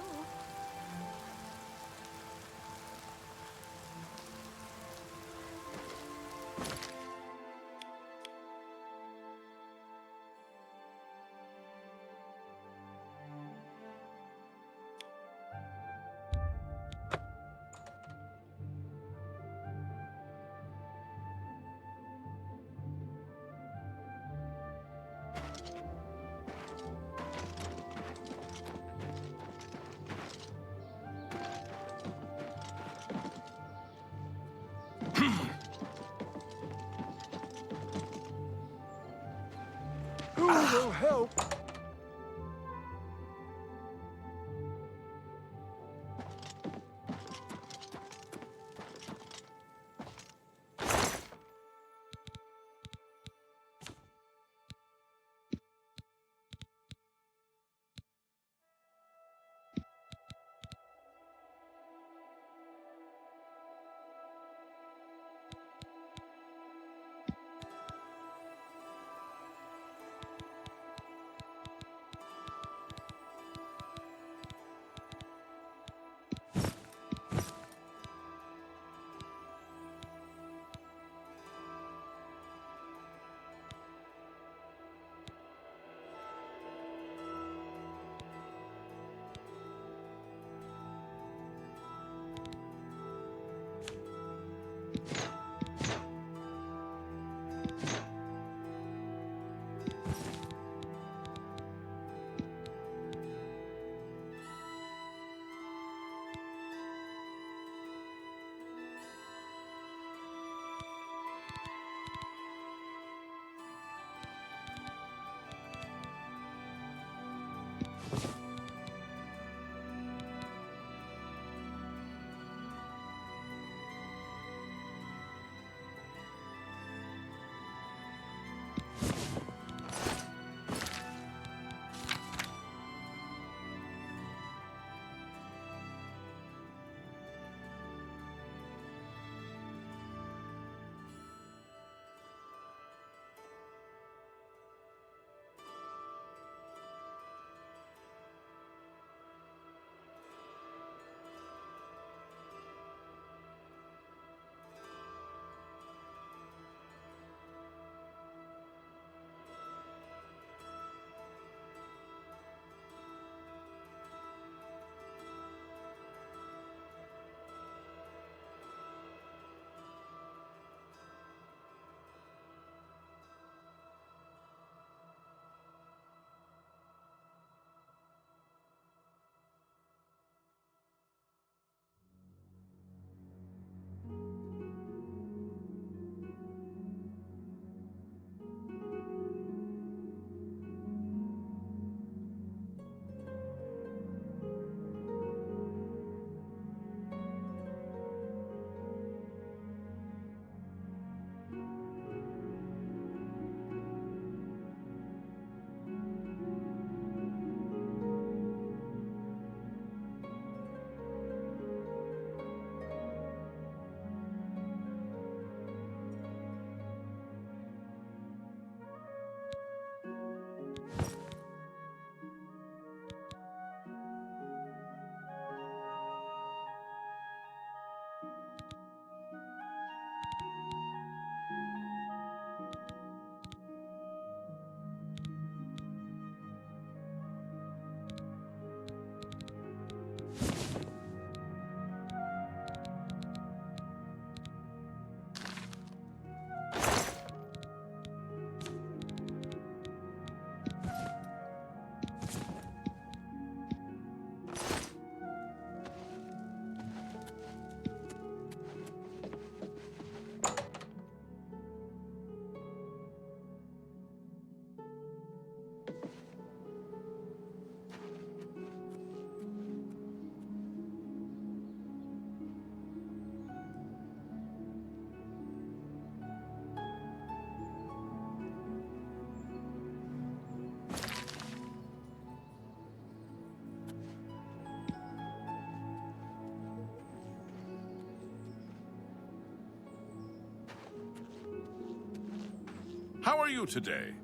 Who will help? How are you today?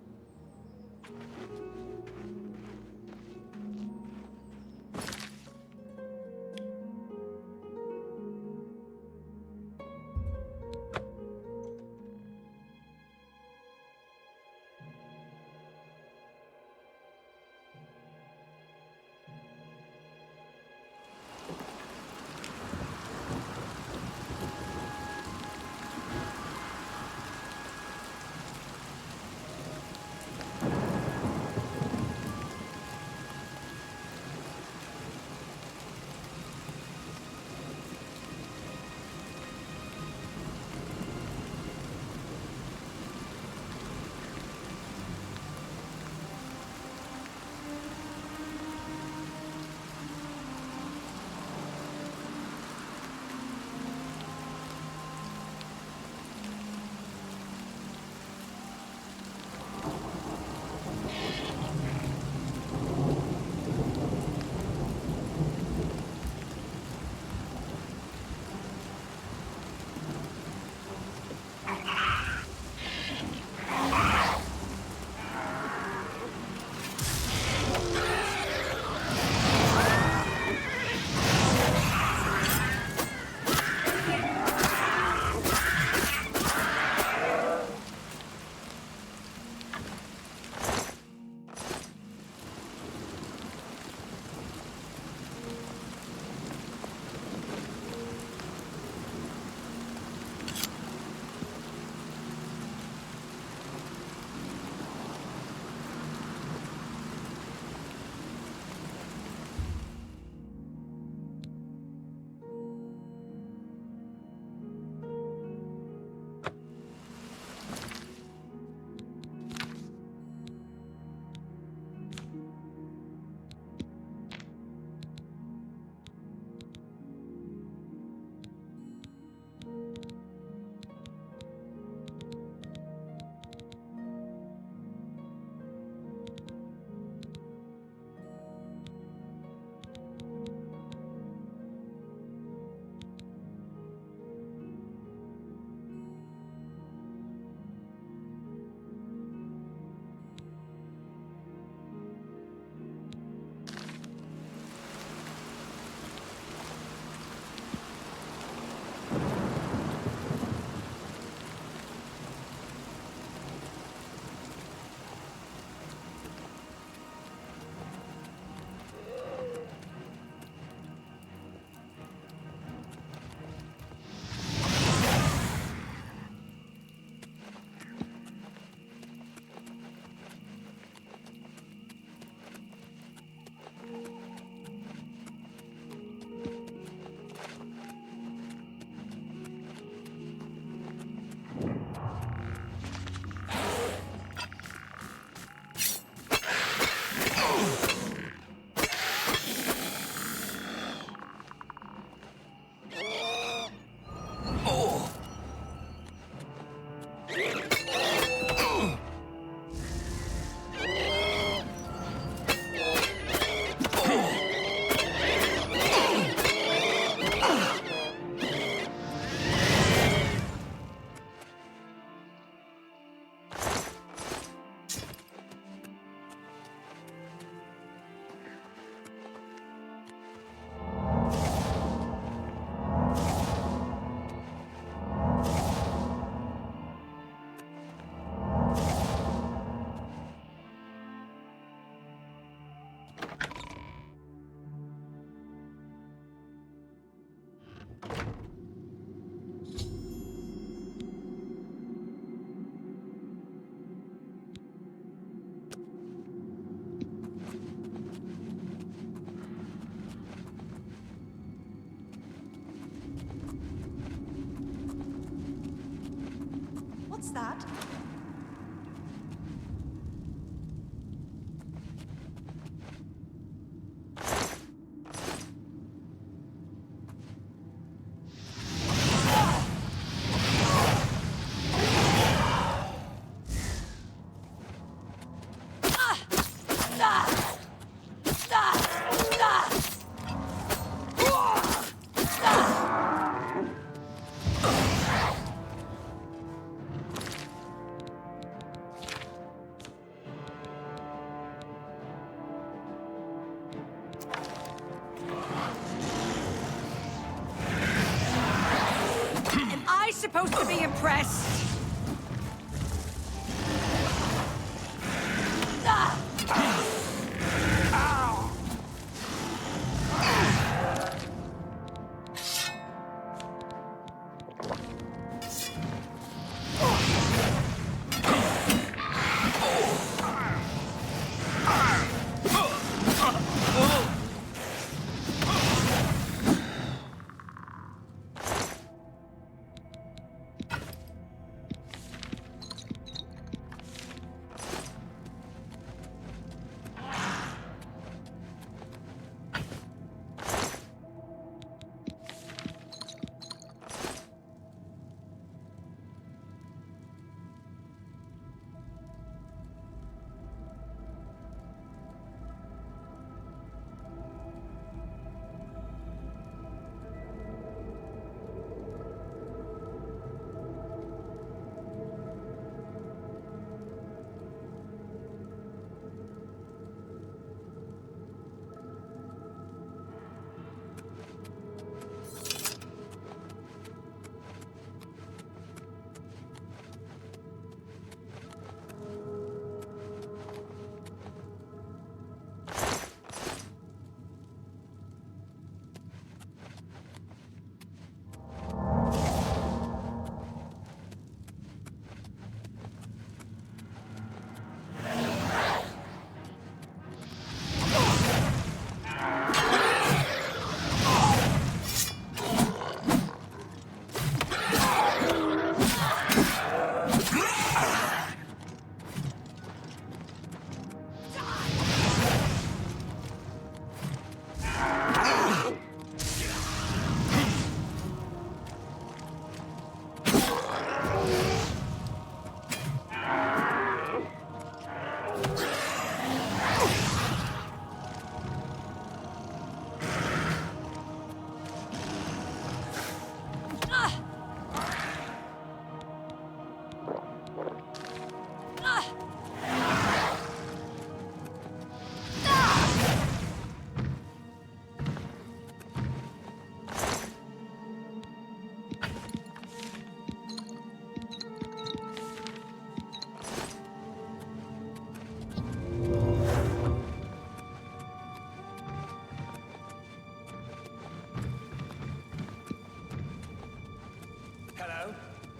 that? Supposed to be impressed.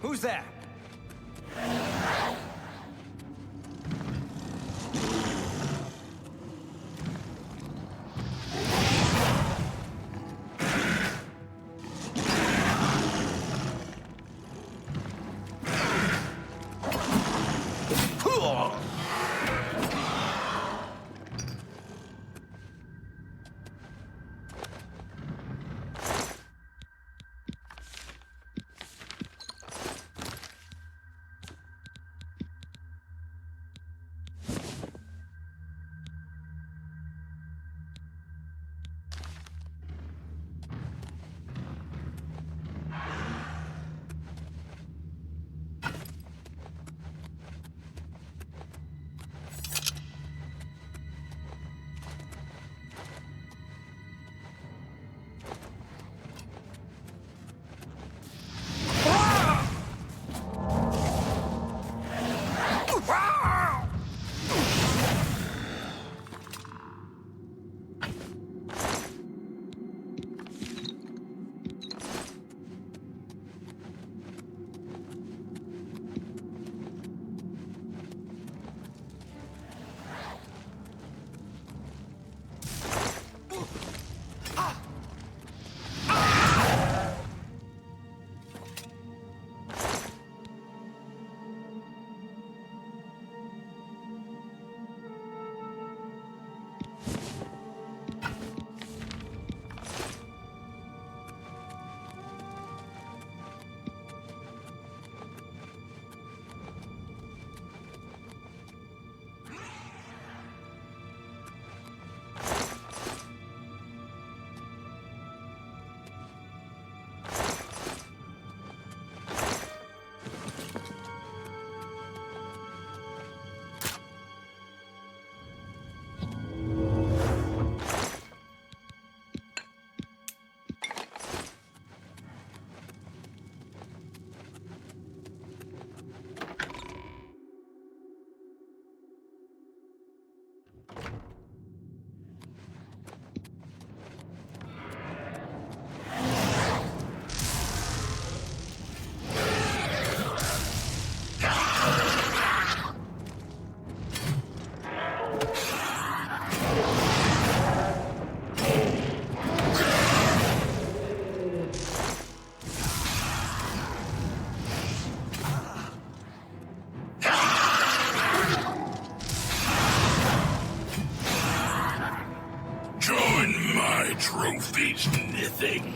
Who's there? trophies, nothing.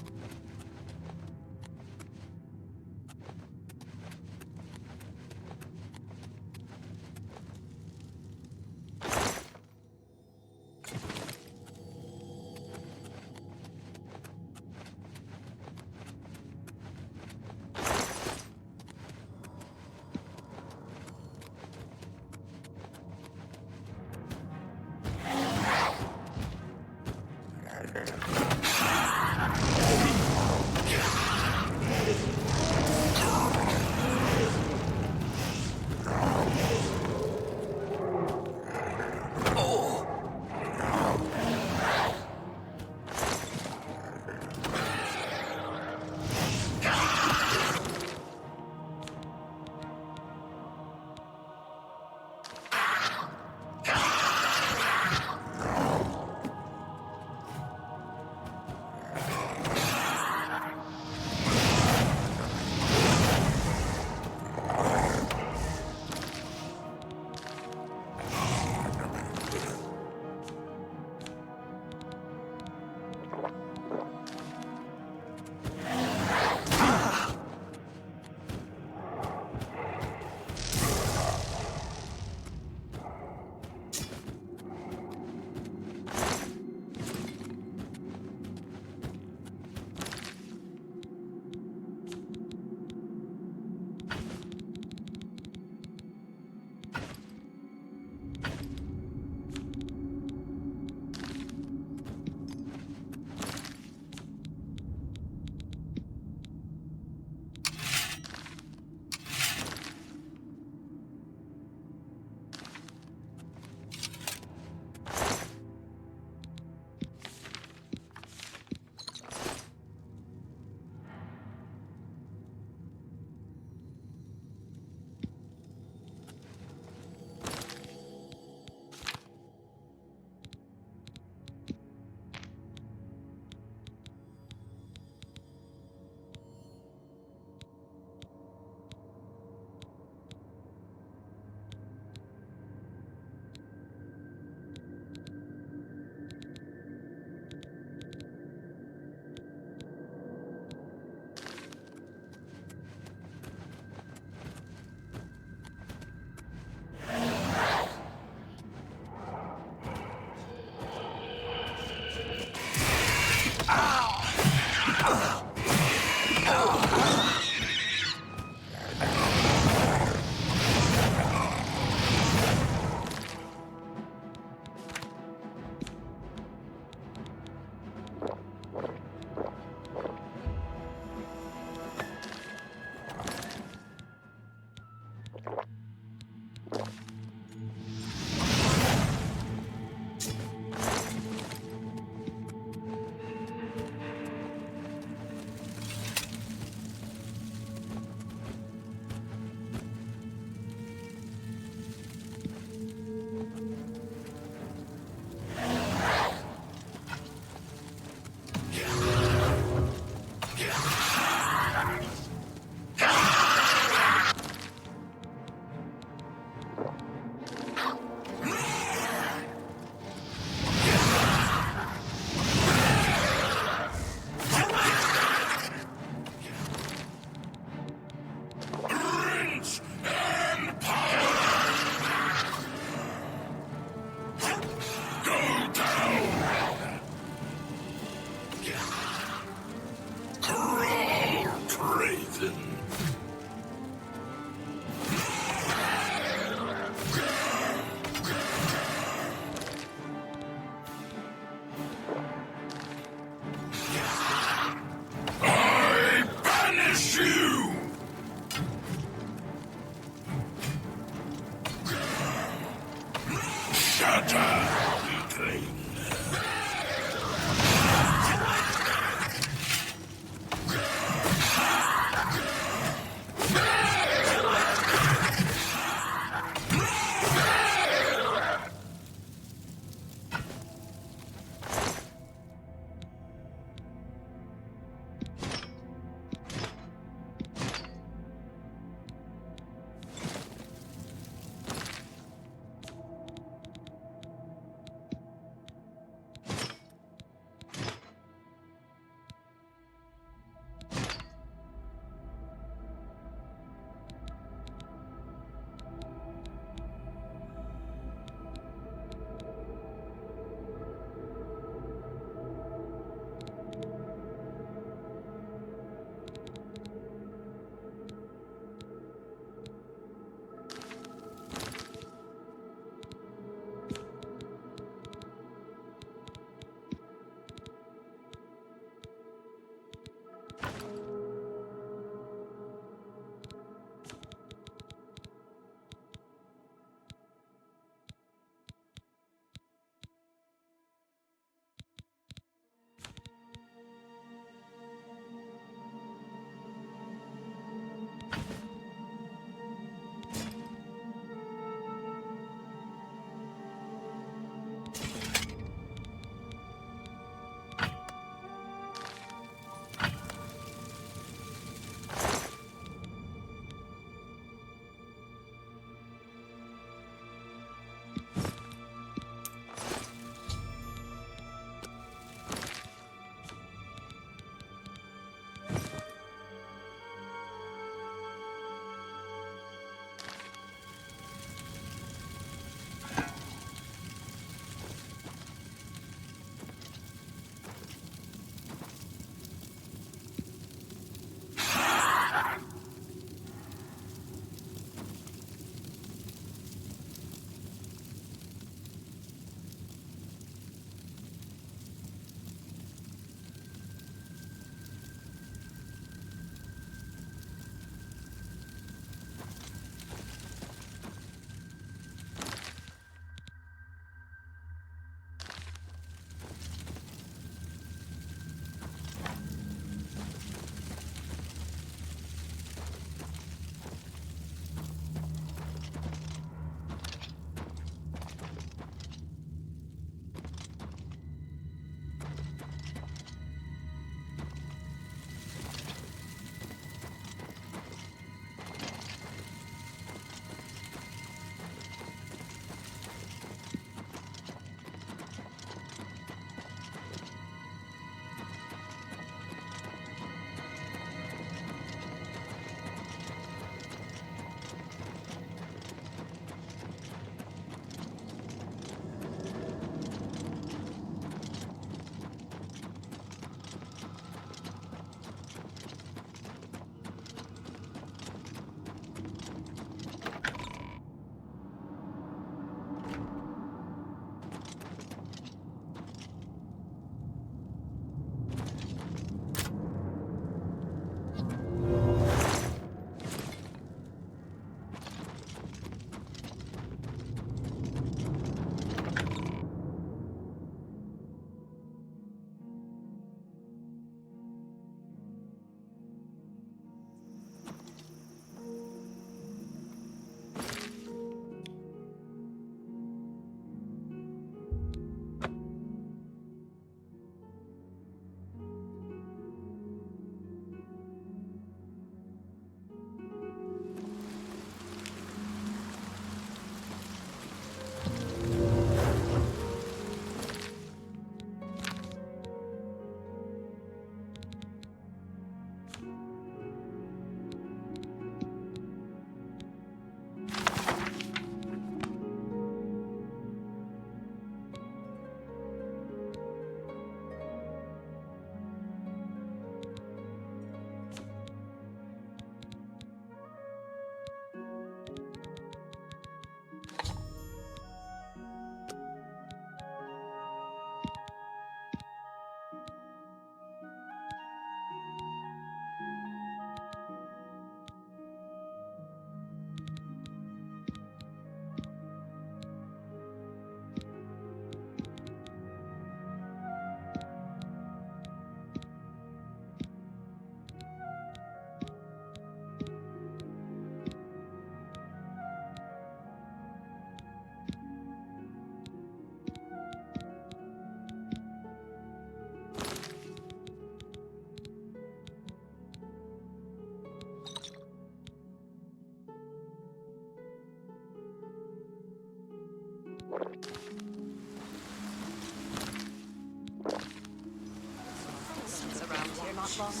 here not long ago.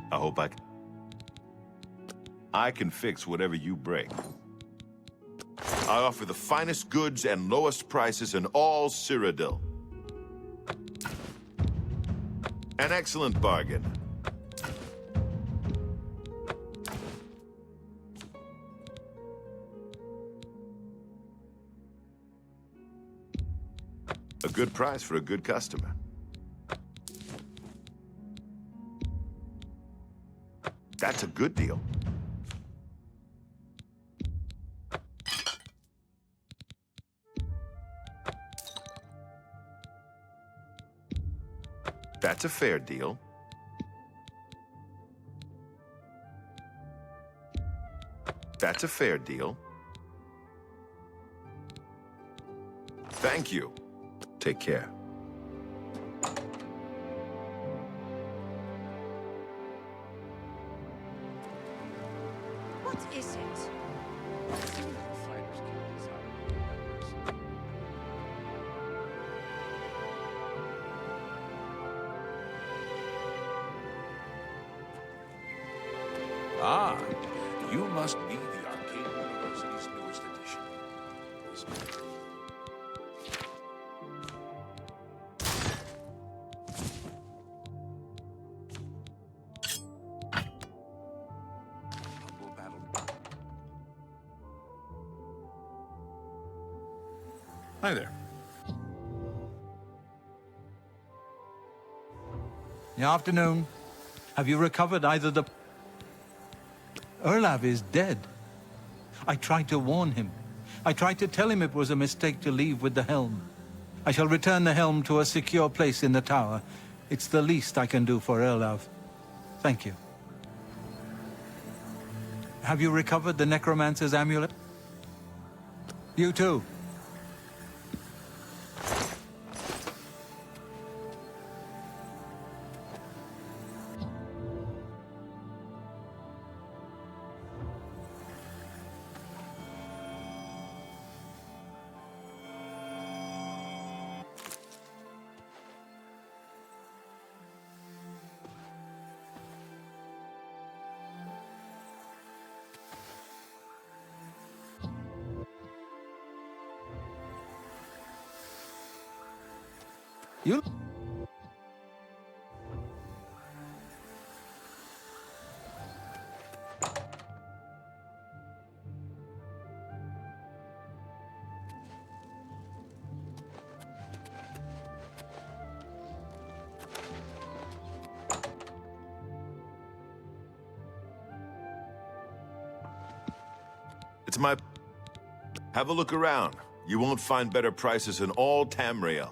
I hope I can fix whatever you break. I offer the finest goods and lowest prices in all Cyrodiil. An excellent bargain. A good price for a good customer. That's a good deal. That's a fair deal. That's a fair deal. Thank you. Take care. What is it? Ah, you must be the Arcane University's newest edition. Humble battle. Hi there. The afternoon. Have you recovered either the... Erlav is dead. I tried to warn him. I tried to tell him it was a mistake to leave with the helm. I shall return the helm to a secure place in the tower. It's the least I can do for Erlav. Thank you. Have you recovered the necromancer's amulet? You too. You... It's my... Have a look around. You won't find better prices in all Tamriel.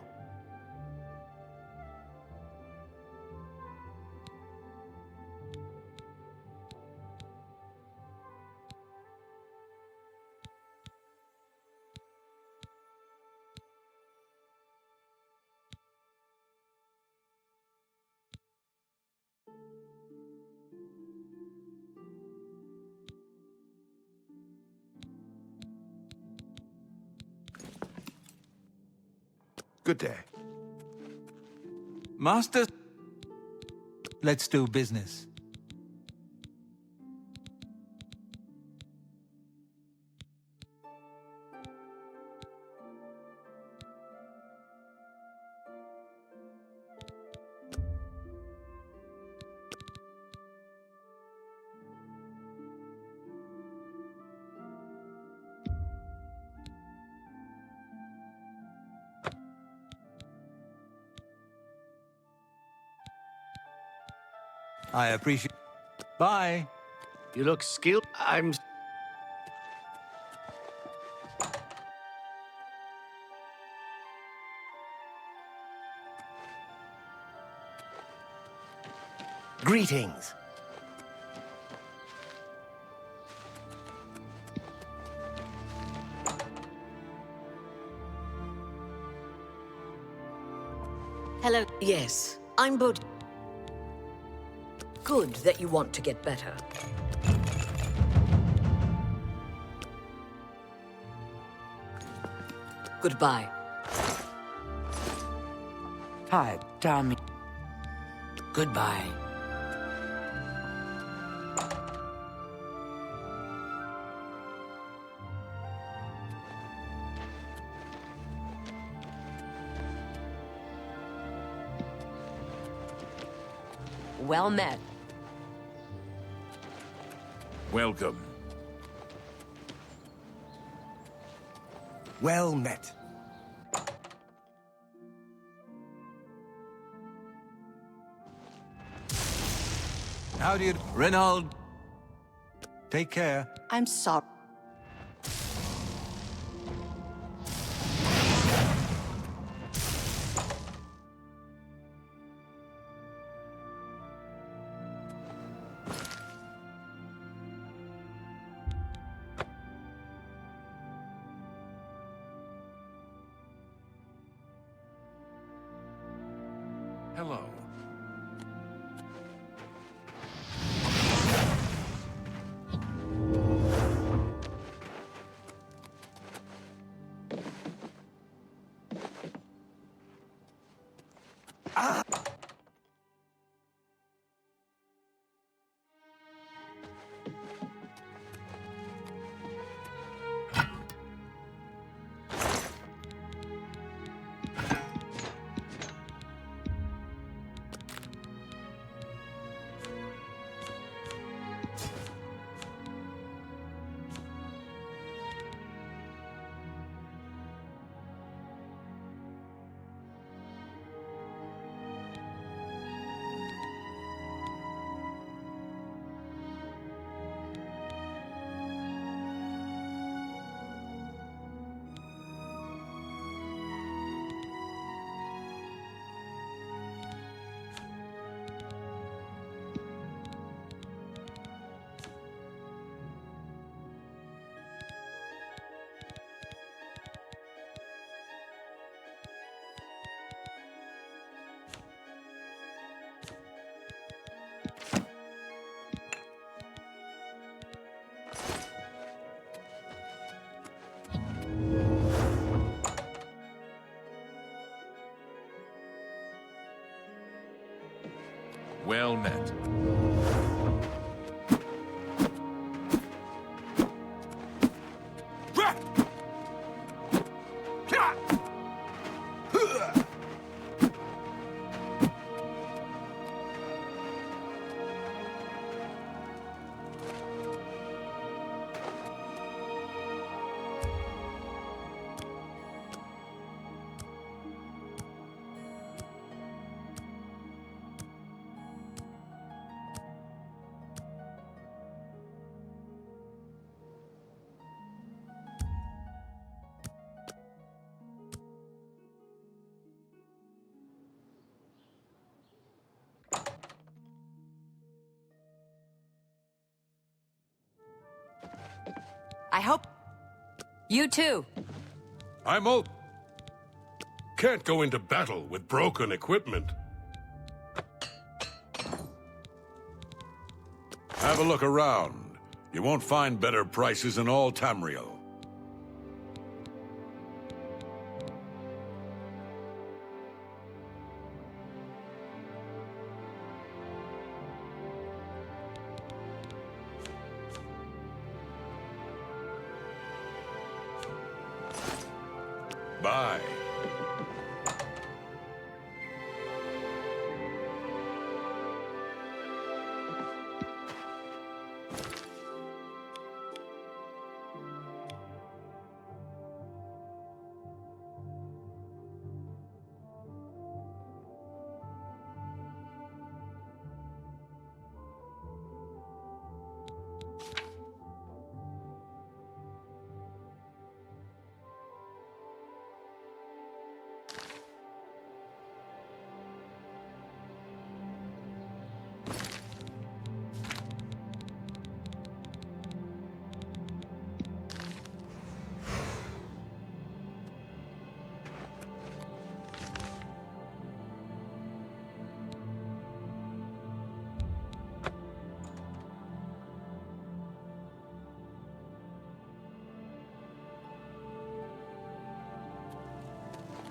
Good day. Master... Let's do business. I appreciate... Bye. You look skilled. I'm... Greetings. Hello. Yes, I'm Bod. Good that you want to get better. Goodbye. Hi, Tommy. Goodbye. Well met. Welcome. Well met. How do you... Reynald! Take care. I'm sorry. Hello. Well met. I hope... You too. I'm open. Can't go into battle with broken equipment. Have a look around. You won't find better prices in all Tamriel. Bye.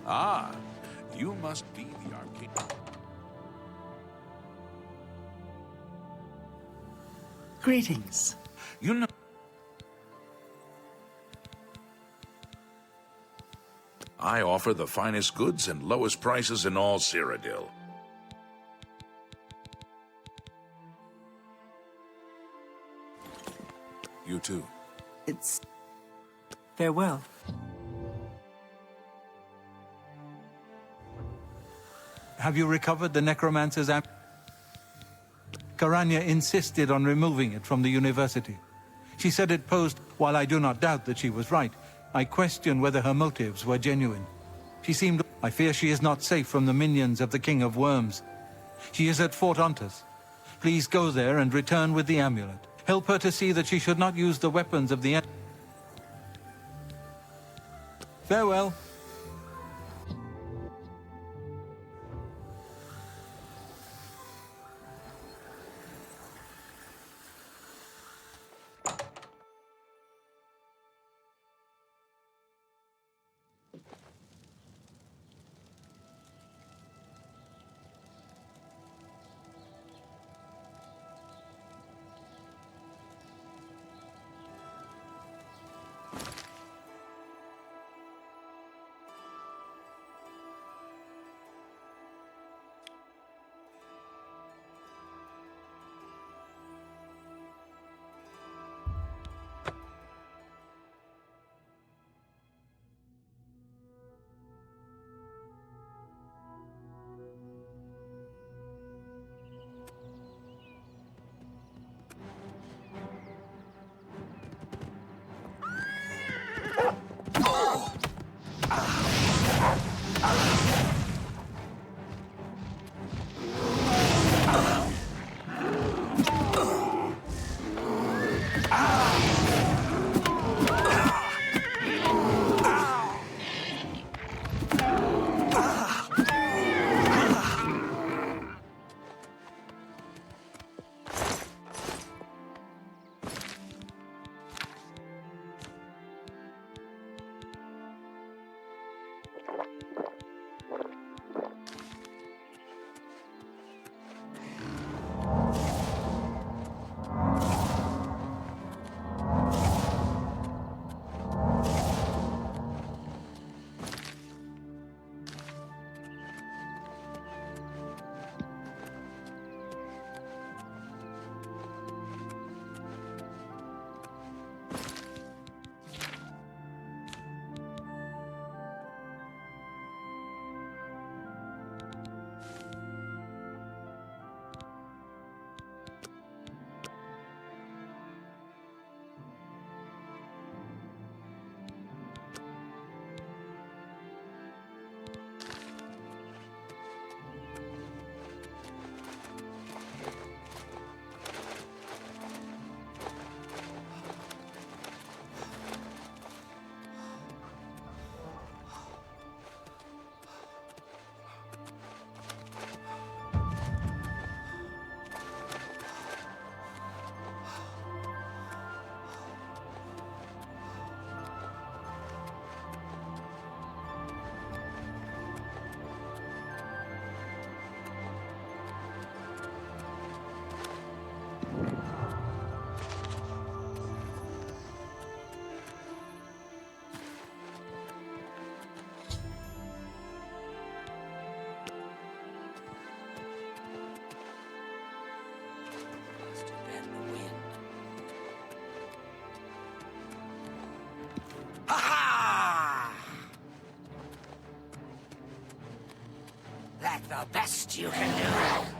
Ah, you must be the arcane. Greetings. You know. I offer the finest goods and lowest prices in all Cyrodiil. You too. It's... farewell. Have you recovered the necromancer's Karanya insisted on removing it from the university. She said it posed, while I do not doubt that she was right, I question whether her motives were genuine. She seemed... I fear she is not safe from the minions of the King of Worms. She is at Fort Ontus. Please go there and return with the amulet. Help her to see that she should not use the weapons of the... Farewell. That's the best you can do.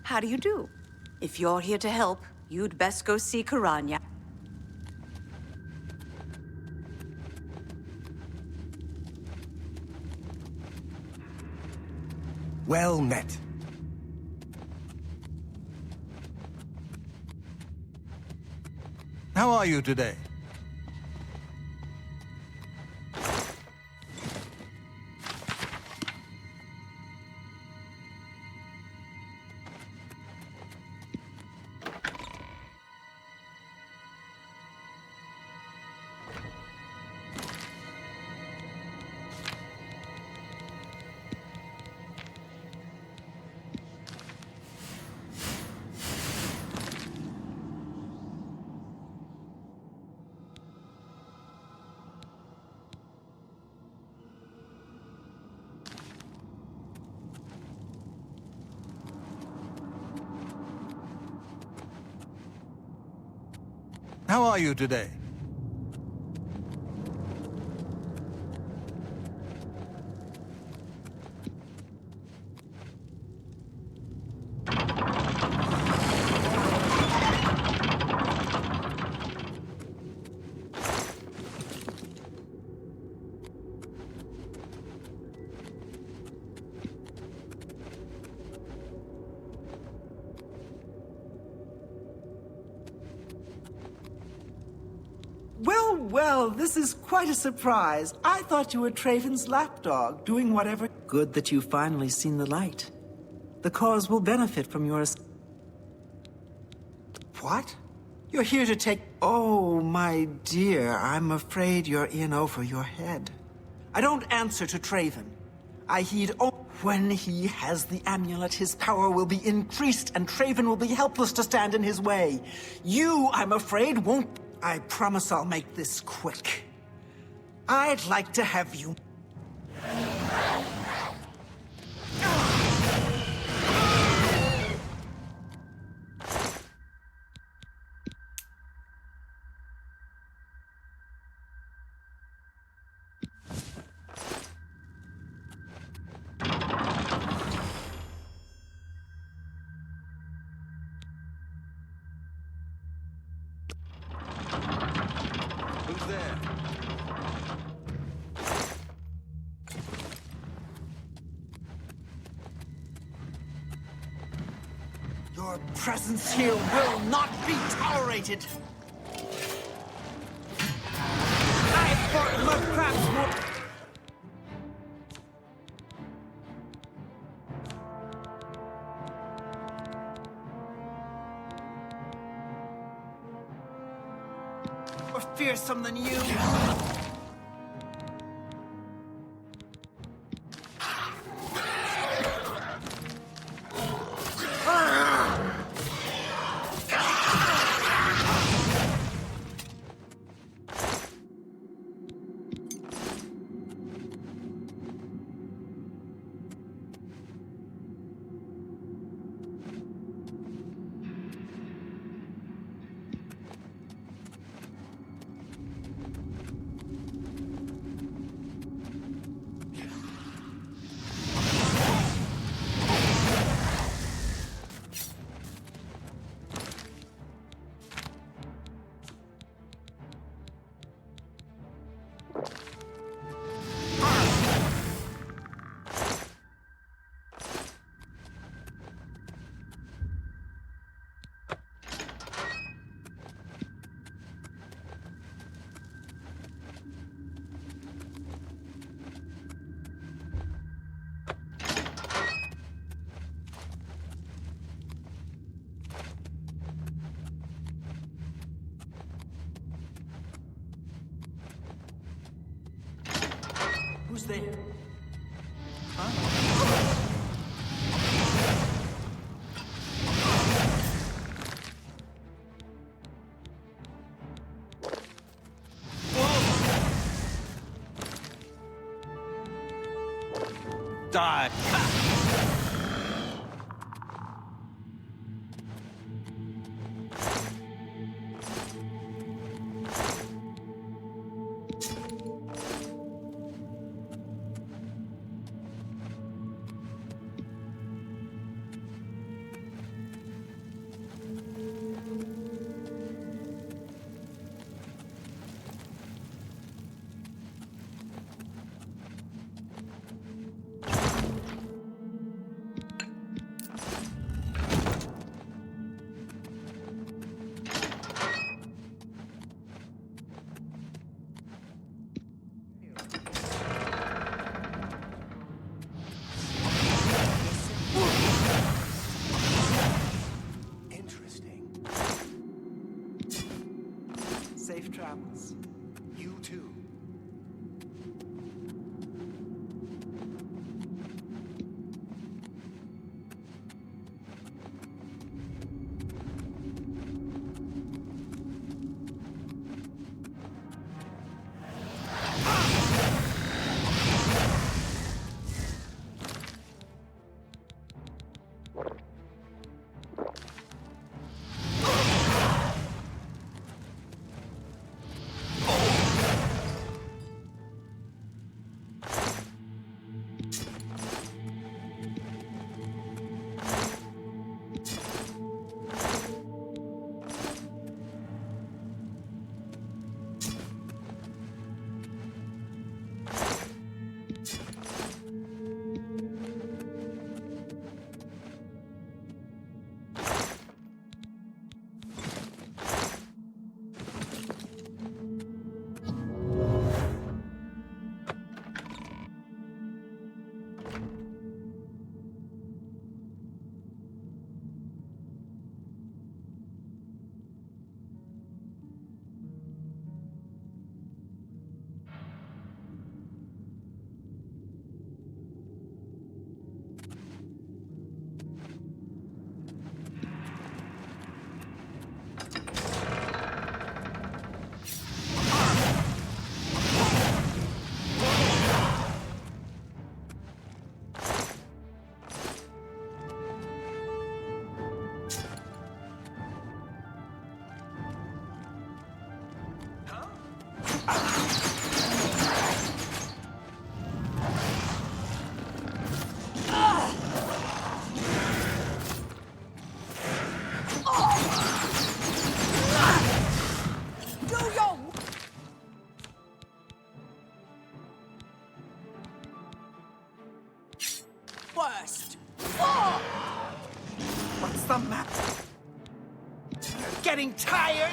How do you do? If you're here to help, you'd best go see Karanya. Well met. How are you today? How are you today? Well, this is quite a surprise. I thought you were Traven's lapdog, doing whatever. Good that you've finally seen the light. The cause will benefit from yours. What? You're here to take... Oh, my dear, I'm afraid you're in over your head. I don't answer to Traven. I heed... When he has the amulet, his power will be increased, and Traven will be helpless to stand in his way. You, I'm afraid, won't... I promise I'll make this quick. I'd like to have you... Who's there? Your presence here will not be tolerated! I fought mudcrabs more... more fearsome than you. Who's there? Die! Safe travels. You too. What's the matter? You're getting tired?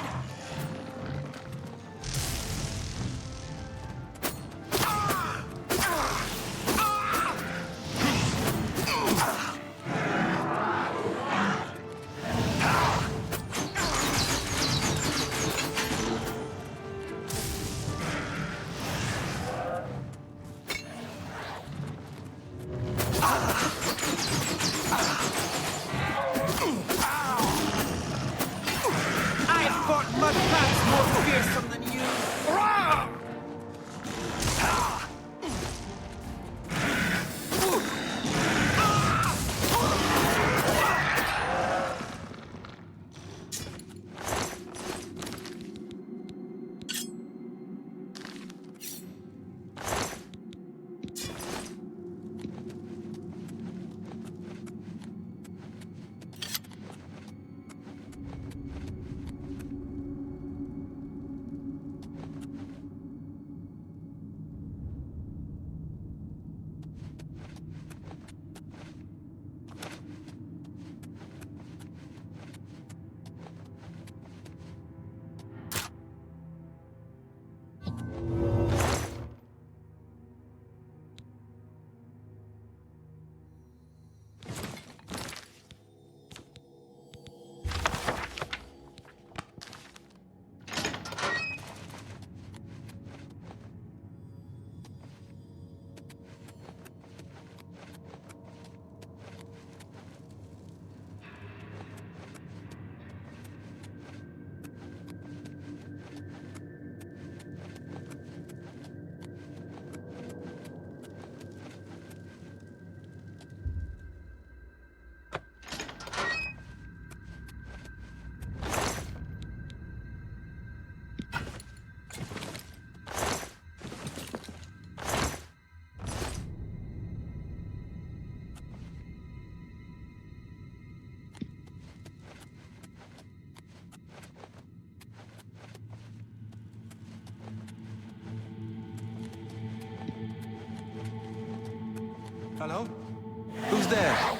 Hello? Who's there?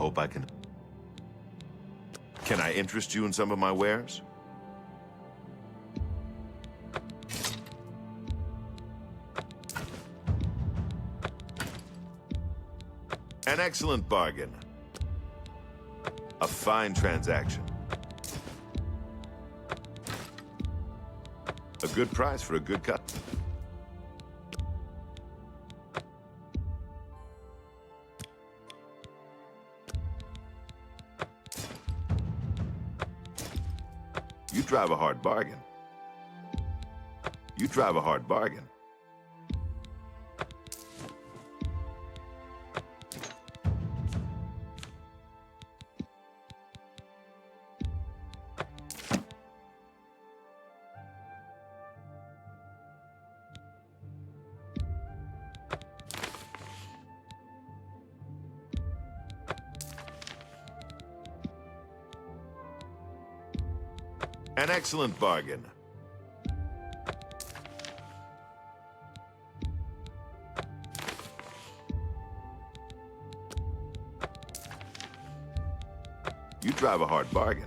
hope I can... Can I interest you in some of my wares? An excellent bargain. A fine transaction. A good price for a good cut. You drive a hard bargain. You drive a hard bargain. An excellent bargain. You drive a hard bargain.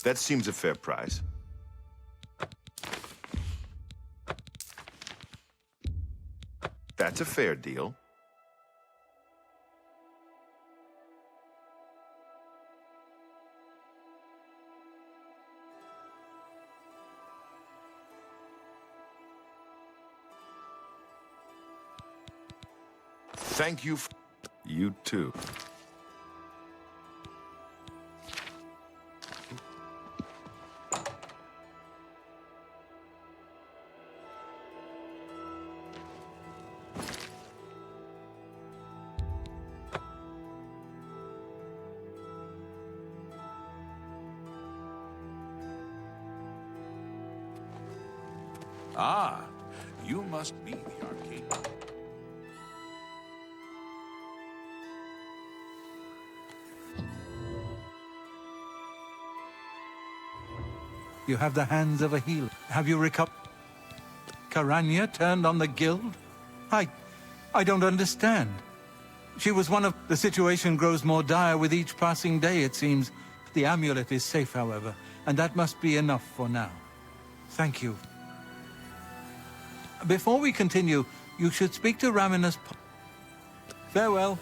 That seems a fair price. That's a fair deal. Thank you. You too. Ah, you must be the arcade. You have the hands of a healer. Have you recovered? Karanya turned on the guild? I don't understand. She was one of... The situation grows more dire with each passing day, it seems. The amulet is safe, however, and that must be enough for now. Thank you. Before we continue, you should speak to Raminus. Farewell.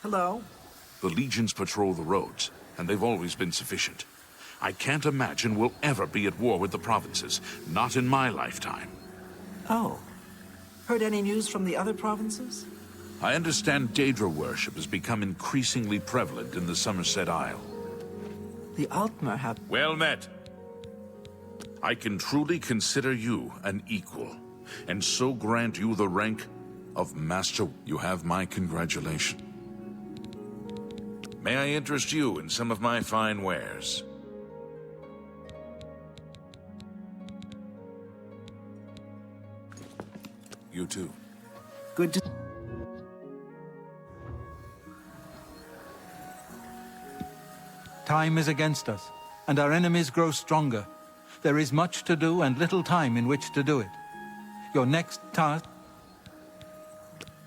Hello? The legions patrol the roads, and they've always been sufficient. I can't imagine we'll ever be at war with the provinces, not in my lifetime. Oh. Heard any news from the other provinces? I understand Daedra worship has become increasingly prevalent in the Somerset Isle. The Altmer have... Well met. I can truly consider you an equal, and so grant you the rank of Master. You have my congratulations. May I interest you in some of my fine wares? You too. Good to... Time is against us, and our enemies grow stronger. There is much to do and little time in which to do it. Your next task...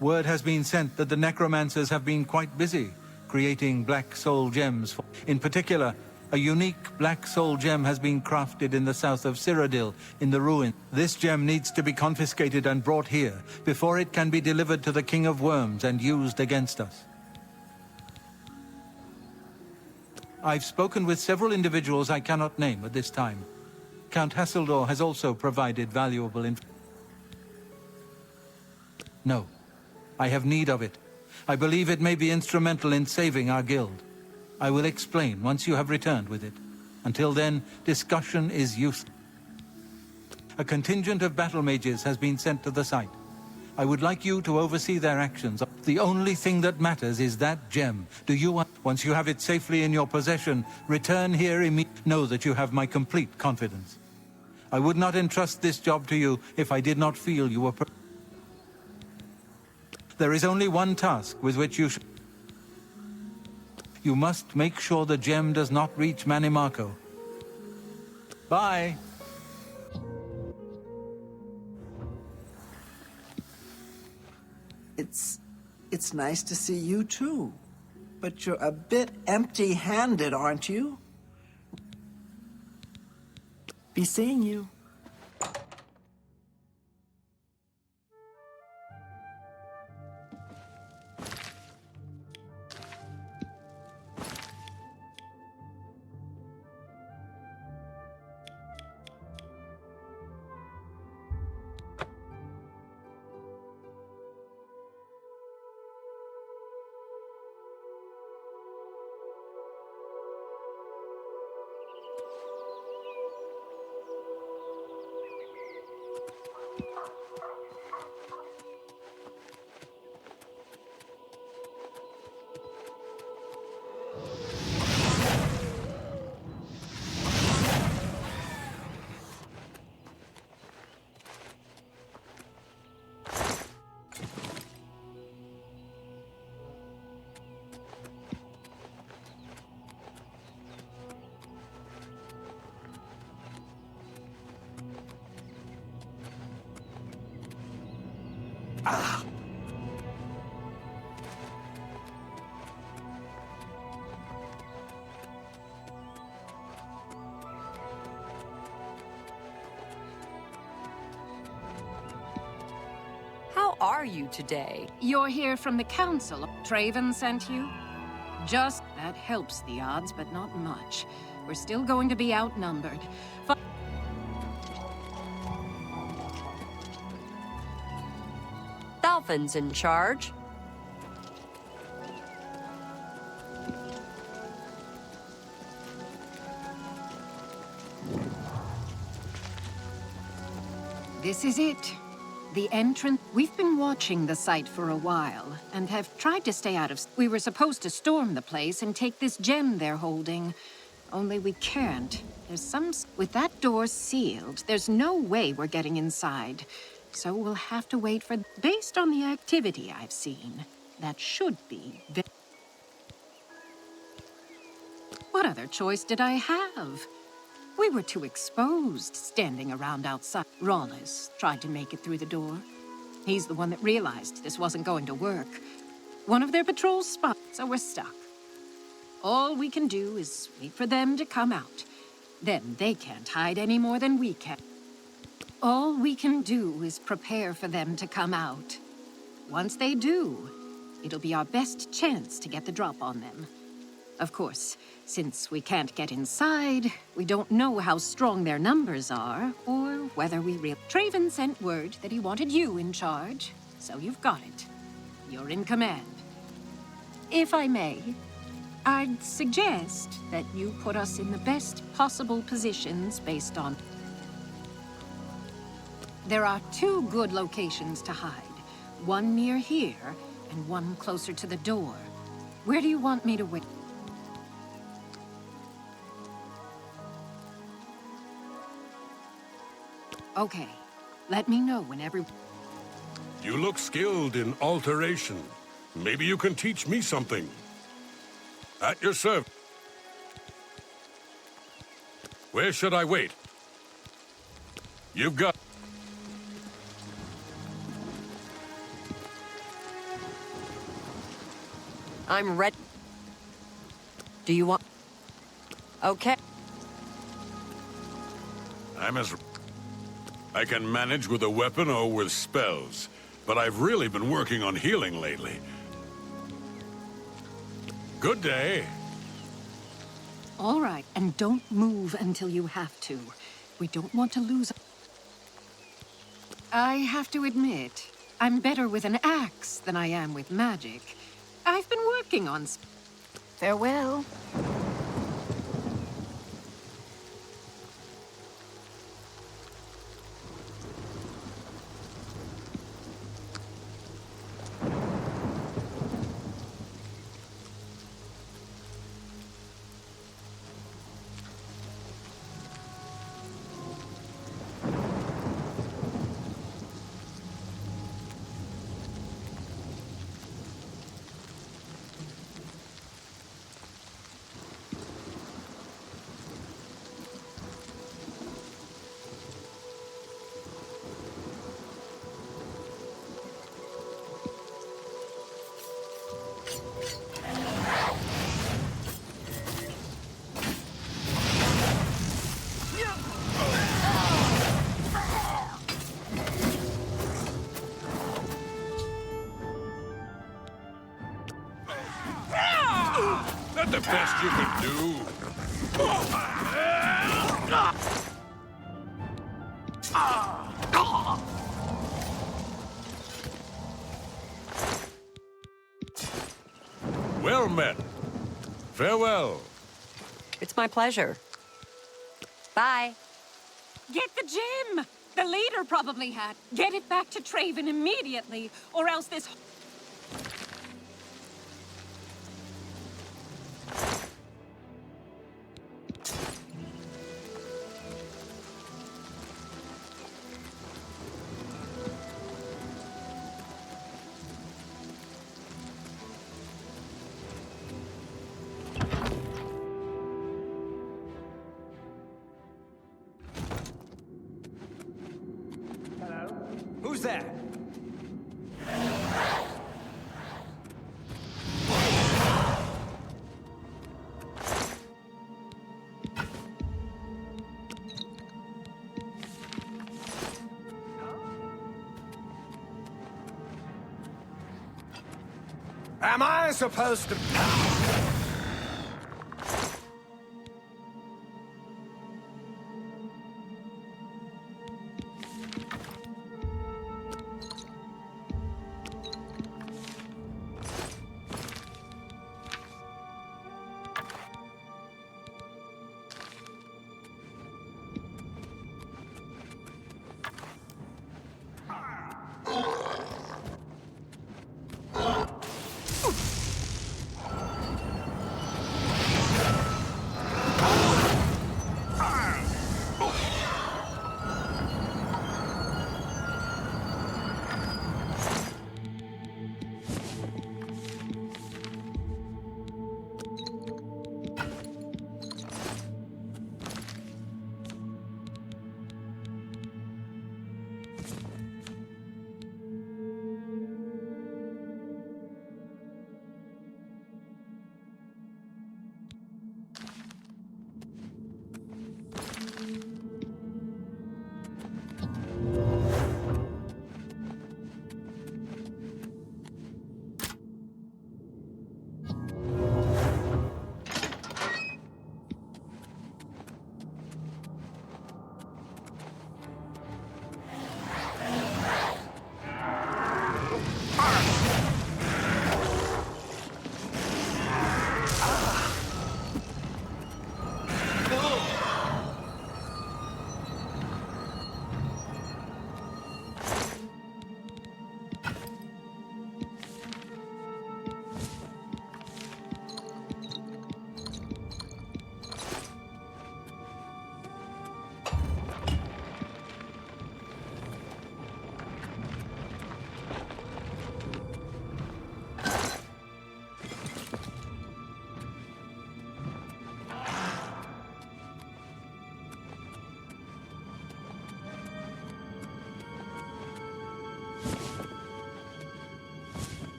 Word has been sent that the necromancers have been quite busy creating black soul gems. In particular, a unique black soul gem has been crafted in the south of Cyrodiil, in the ruin. This gem needs to be confiscated and brought here, before it can be delivered to the King of Worms and used against us. I've spoken with several individuals I cannot name at this time. Count Hasseldor has also provided valuable information. No, I have need of it. I believe it may be instrumental in saving our guild. I will explain once you have returned with it. Until then, discussion is useless. A contingent of battle mages has been sent to the site. I would like you to oversee their actions. The only thing that matters is that gem. Do you want... Once you have it safely in your possession, return here immediately. Know that you have my complete confidence. I would not entrust this job to you if I did not feel you were... There is only one task with which you should... You must make sure the gem does not reach Manimarco. Bye! It's nice to see you too. But you're a bit empty-handed, aren't you? Be seeing you. How are you today? You're here from the council. Traven sent you? Just that helps the odds, but not much. We're still going to be outnumbered. Dolphin's in charge. This is it. The entrance. We've been watching the site for a while and have tried to stay out of... We were supposed to storm the place and take this gem they're holding. Only we can't. There's some... With that door sealed, there's no way we're getting inside. So we'll have to wait for... Based on the activity I've seen, that should be... What other choice did I have? We were too exposed, standing around outside. Rawlis tried to make it through the door. He's the one that realized this wasn't going to work. One of their patrols spotted, so we're stuck. All we can do is wait for them to come out. Then they can't hide any more than we can. All we can do is prepare for them to come out. Once they do, it'll be our best chance to get the drop on them. Of course, since we can't get inside, we don't know how strong their numbers are, or whether we real... Traven sent word that he wanted you in charge, so you've got it. You're in command. If I may, I'd suggest that you put us in the best possible positions based on... There are 2 good locations to hide. One near here, and one closer to the door. Where do you want me to wait? Okay. Let me know whenever... You look skilled in alteration. Maybe you can teach me something. At your service. Where should I wait? You've got... I'm ready. Do you want... Okay. I'm as... I can manage with a weapon or with spells, but I've really been working on healing lately. Good day. All right, and don't move until you have to. We don't want to lose... I have to admit, I'm better with an axe than I am with magic. I've been working on... Farewell. That's the best you can do. Well met. Farewell. It's my pleasure. Bye. Get the gem! The leader probably had. Get it back to Traven immediately, or else this... Who's there? Am I supposed to...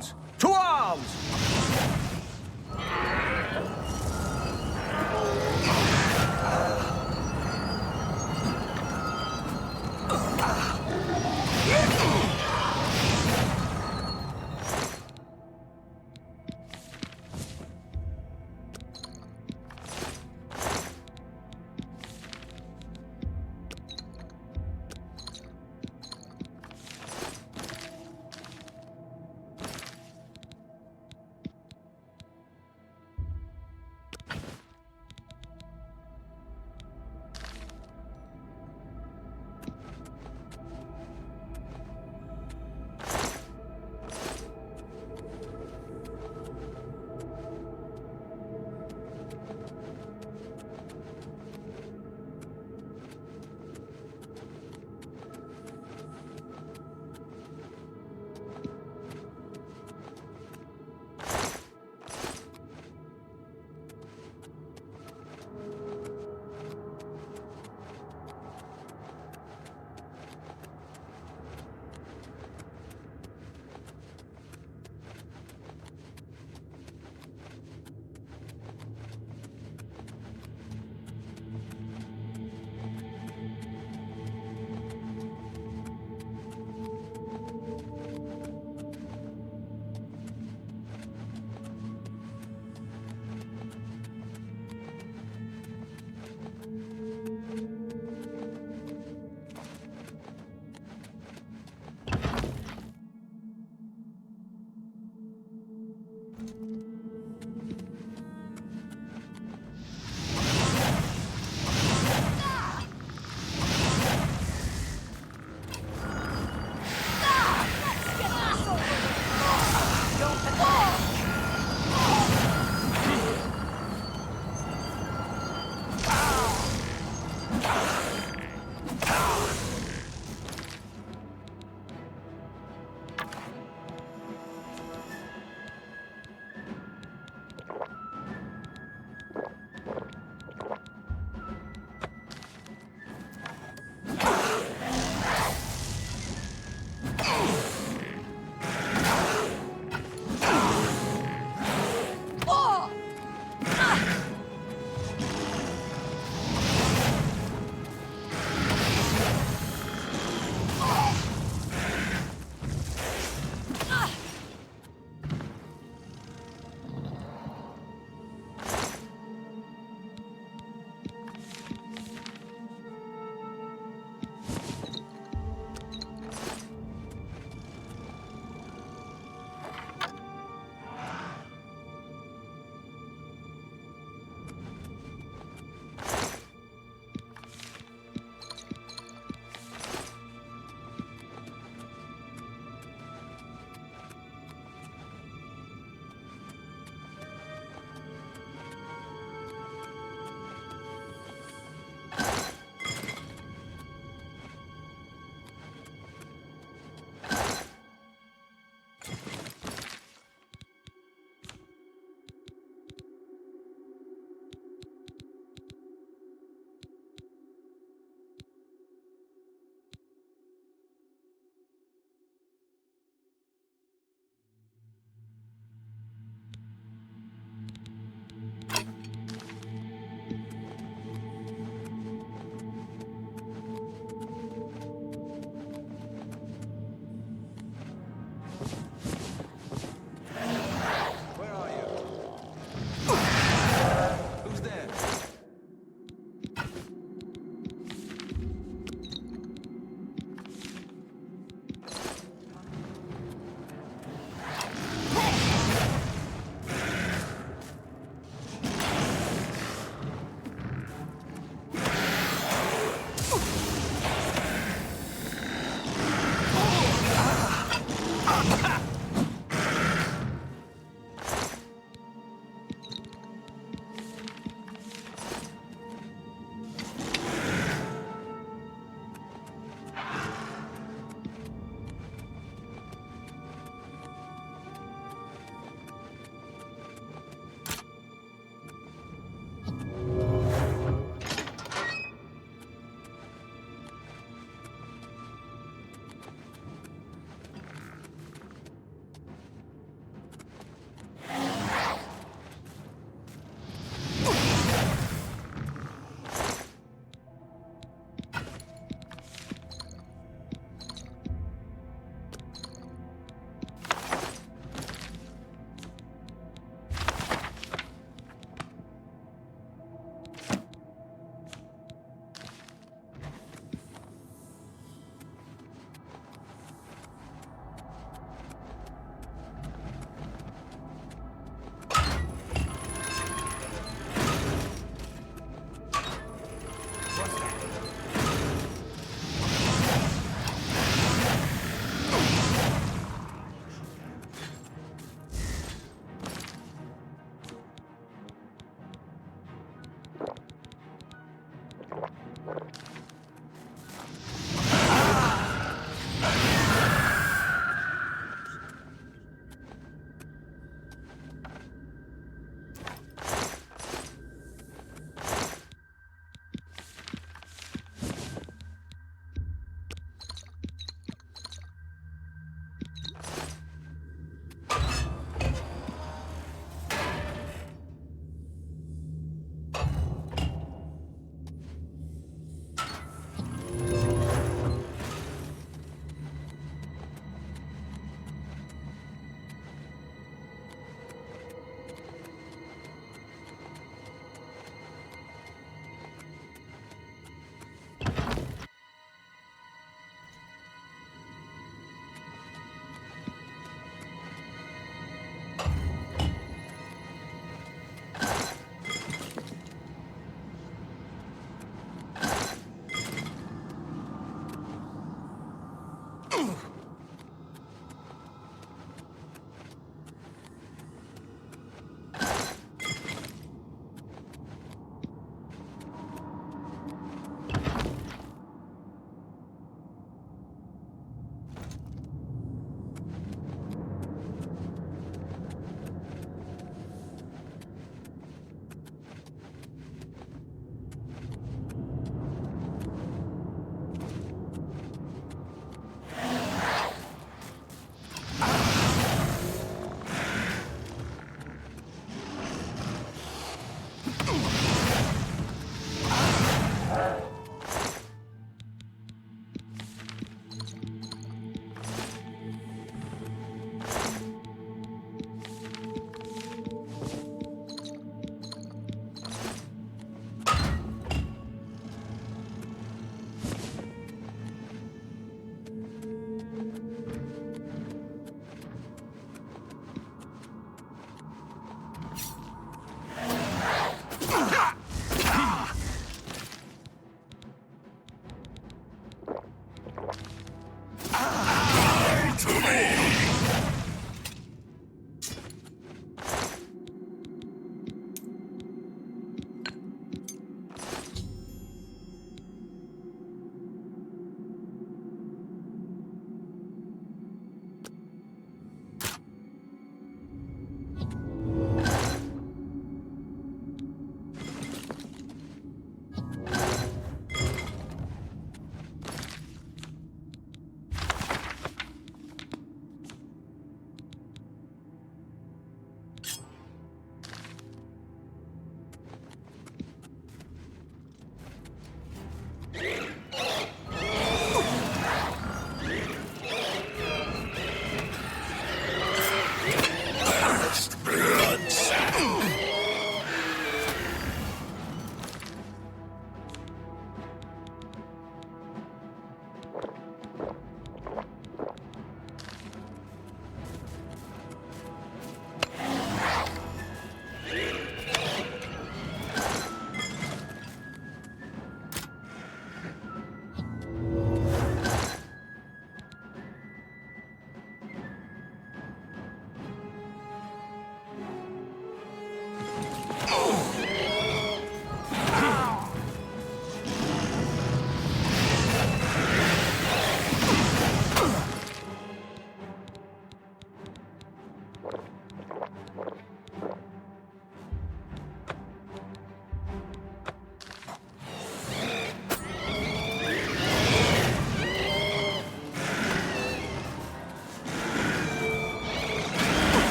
To arms!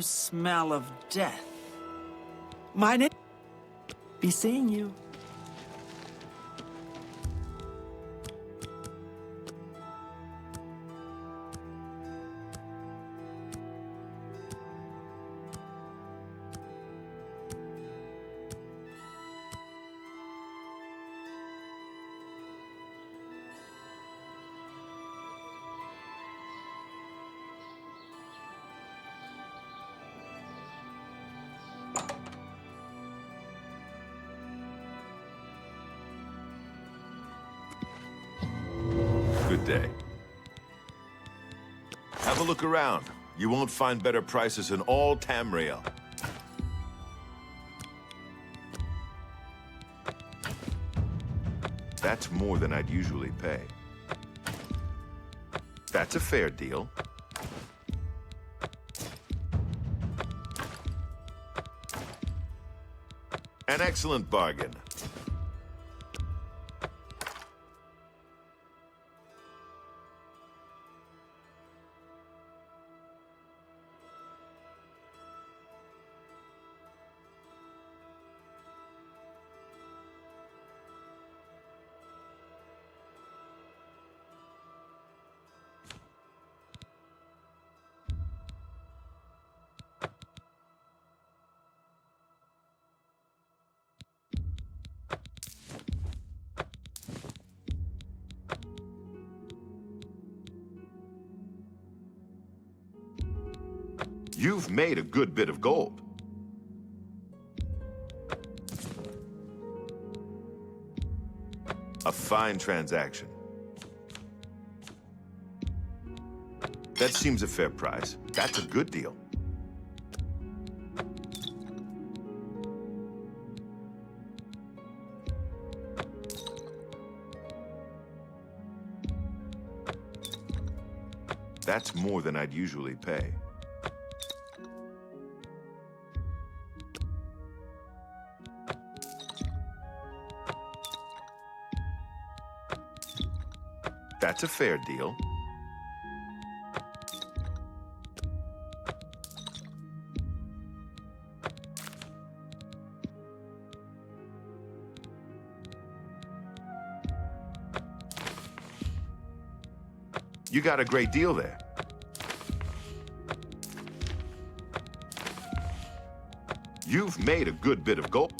Smell of death. My name. Be seeing you. Good day. Have a look around. You won't find better prices in all Tamriel. That's more than I'd usually pay. That's a fair deal. An excellent bargain. You've made a good bit of gold. A fine transaction. That seems a fair price. That's a good deal. That's more than I'd usually pay. That's a fair deal. You got a great deal there. You've made a good bit of gold.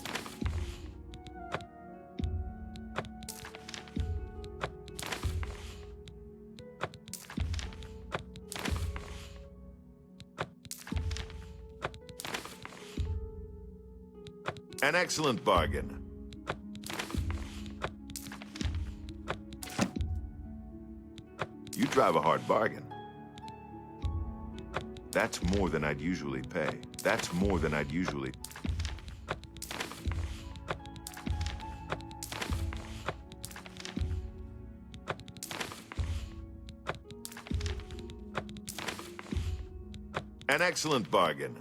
An excellent bargain. You drive a hard bargain. That's more than I'd usually pay. That's more than I'd usually... An excellent bargain.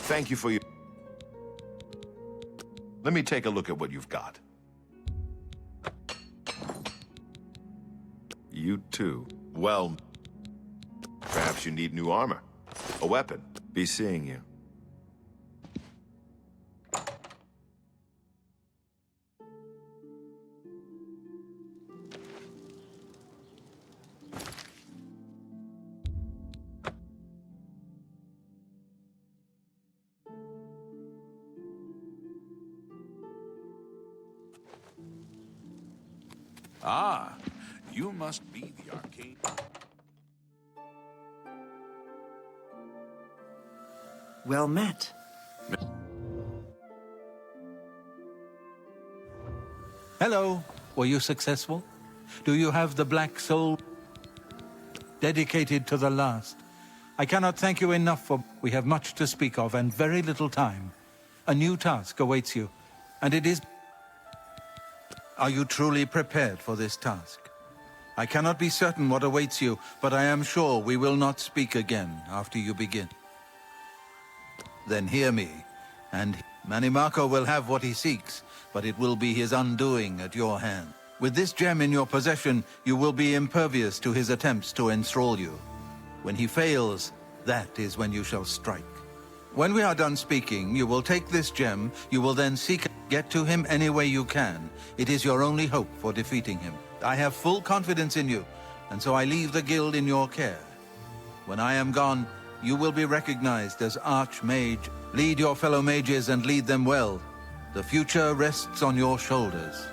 Thank you for your... Let me take a look at what you've got. You too. Well, perhaps you need new armor. A weapon. Be seeing you. Ah, you must be the arcane. Well met. Hello. Were you successful? Do you have the black soul dedicated to the last? I cannot thank you enough for... We have much to speak of and very little time. A new task awaits you, and it is... Are you truly prepared for this task? I cannot be certain what awaits you, but I am sure we will not speak again after you begin. Then hear me, and Manimako will have what he seeks, but it will be his undoing at your hand. With this gem in your possession, you will be impervious to his attempts to enthrall you. When he fails, that is when you shall strike. When we are done speaking, you will take this gem, you will then seek... Get to him any way you can. It is your only hope for defeating him. I have full confidence in you, and so I leave the guild in your care. When I am gone, you will be recognized as Archmage. Lead your fellow mages and lead them well. The future rests on your shoulders.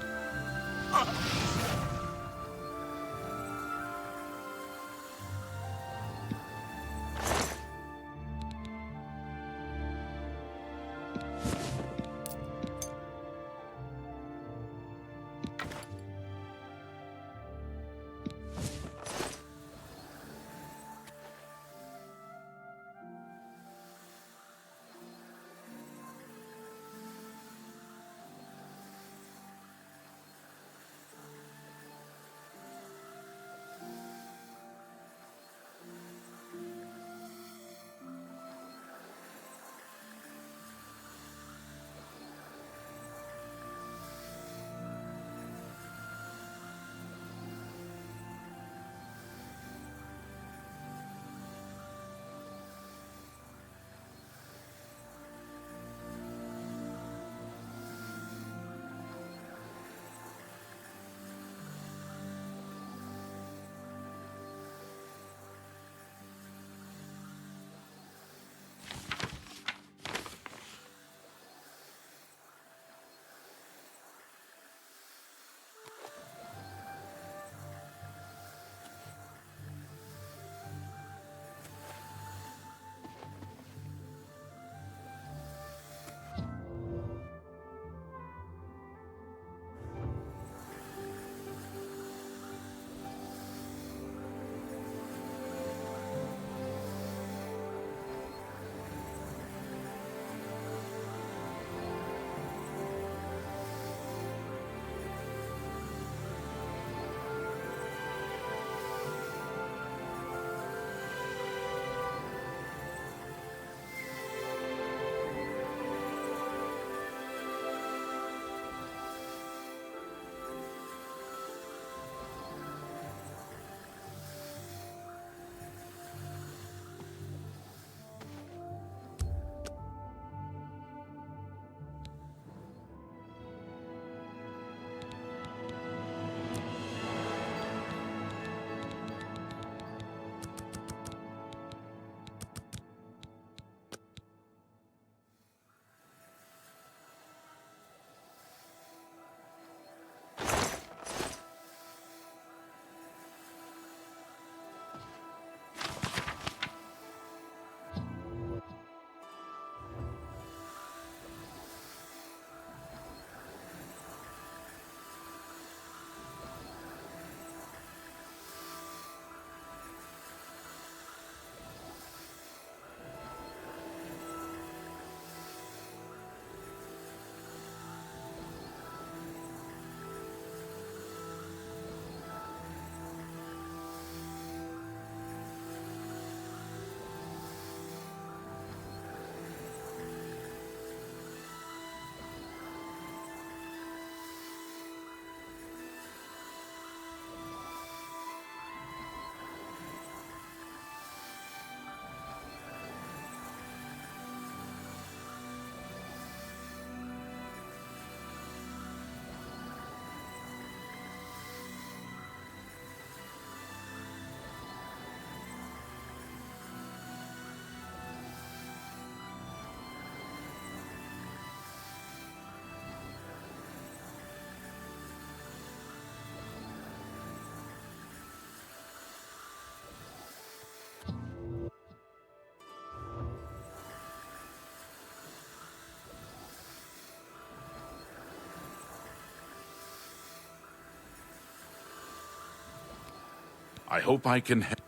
I hope I can help.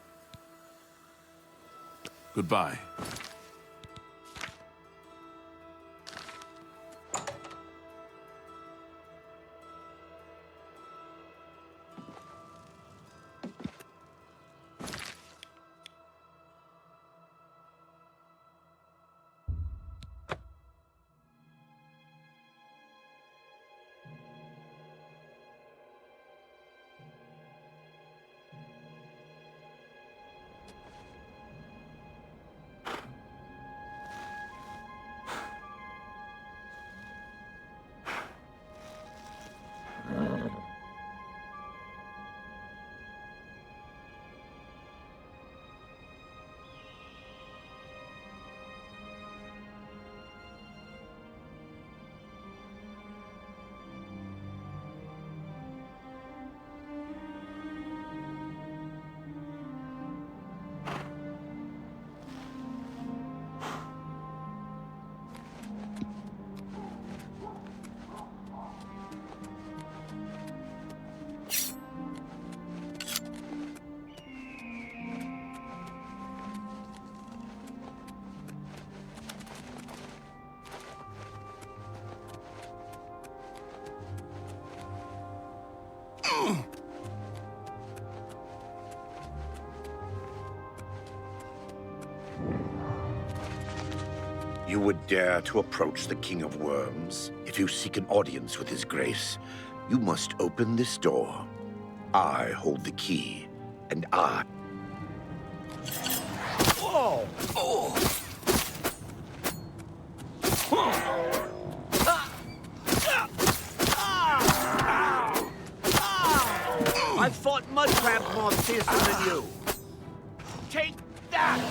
Goodbye. You would dare to approach the King of Worms? If you seek an audience with his grace, you must open this door. I hold the key, and I... Whoa! Oh! I've fought mud crab more fiercely than you. Take that!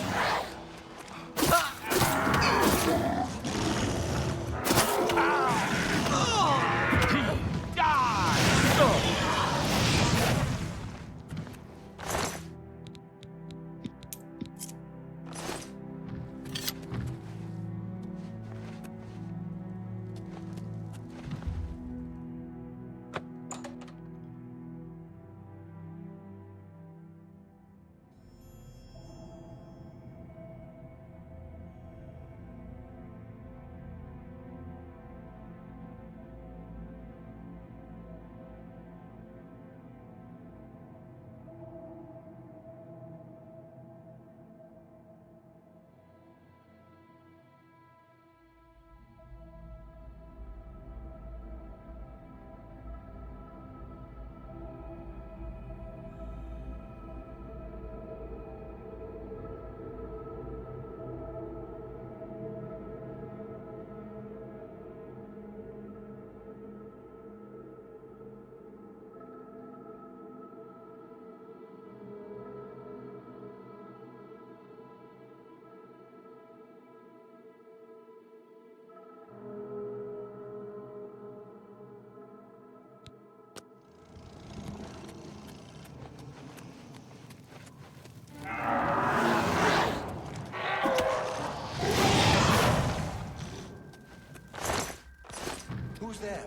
Who's there?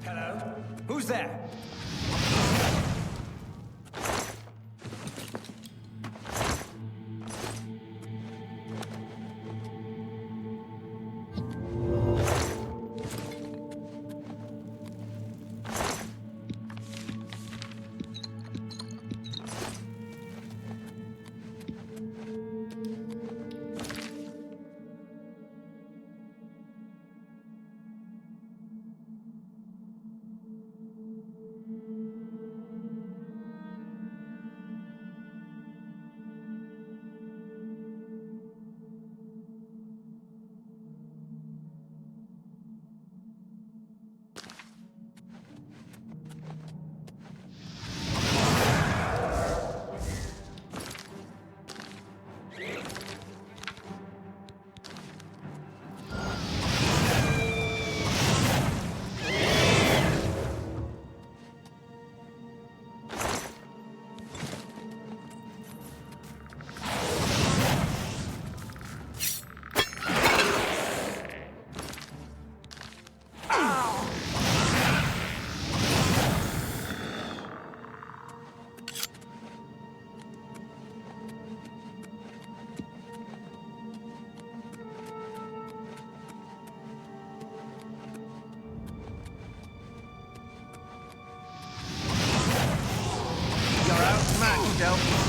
Hello? Who's there? yourself.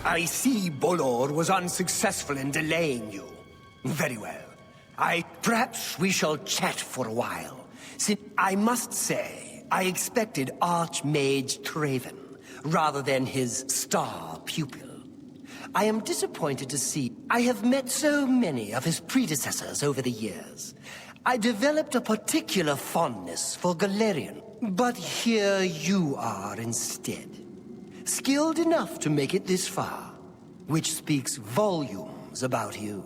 I see Bolor was unsuccessful in delaying you. Very well. Perhaps we shall chat for a while. Since I must say, I expected Archmage Traven, rather than his star pupil. I am disappointed to see I have met so many of his predecessors over the years. I developed a particular fondness for Galerian, but here you are instead. Skilled enough to make it this far, which speaks volumes about you.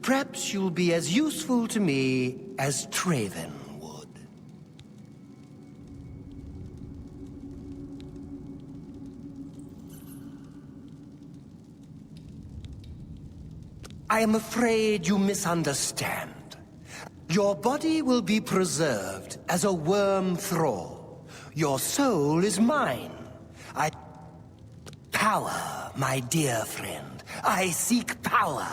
Perhaps you'll be as useful to me as Traven would. I am afraid you misunderstand. Your body will be preserved as a worm thrall. Your soul is mine. Power, my dear friend. I seek power.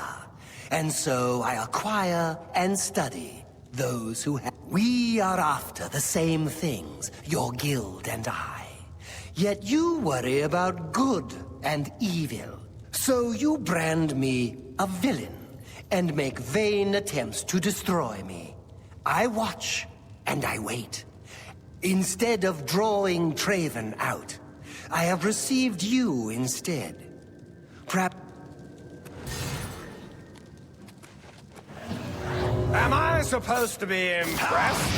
And so I acquire and study those who have. We are after the same things, your guild and I. Yet you worry about good and evil. So you brand me a villain and make vain attempts to destroy me. I watch and I wait. Instead of drawing Traven out, I have received you instead. Perhaps... Am I supposed to be impressed?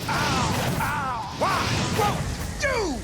Ow! Ow! Why? Whoa! Do!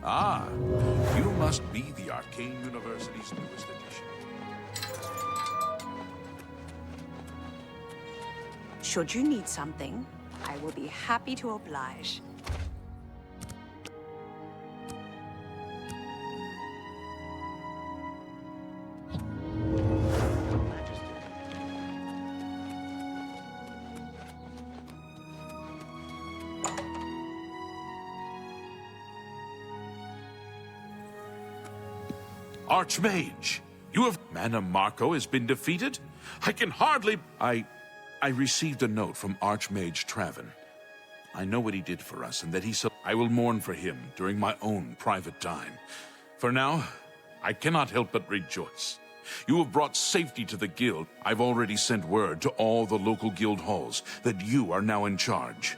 Ah, you must be the Arcane University's newest edition. Should you need something, I will be happy to oblige. Archmage, you have... Mana Marco has been defeated? I can hardly... I received a note from Archmage Traven. I know what he did for us, and that he... I will mourn for him during my own private time. For now, I cannot help but rejoice. You have brought safety to the guild. I've already sent word to all the local guild halls that you are now in charge.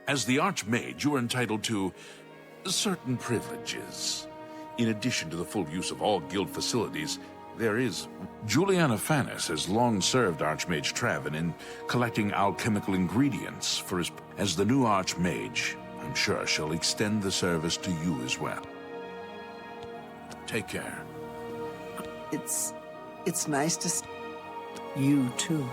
As the Archmage, you are entitled to certain privileges. In addition to the full use of all guild facilities, there is... Juliana Fanis has long served Archmage Traven in collecting alchemical ingredients for his... As the new Archmage, I'm sure she'll extend the service to you as well. Take care. It's nice to see you too.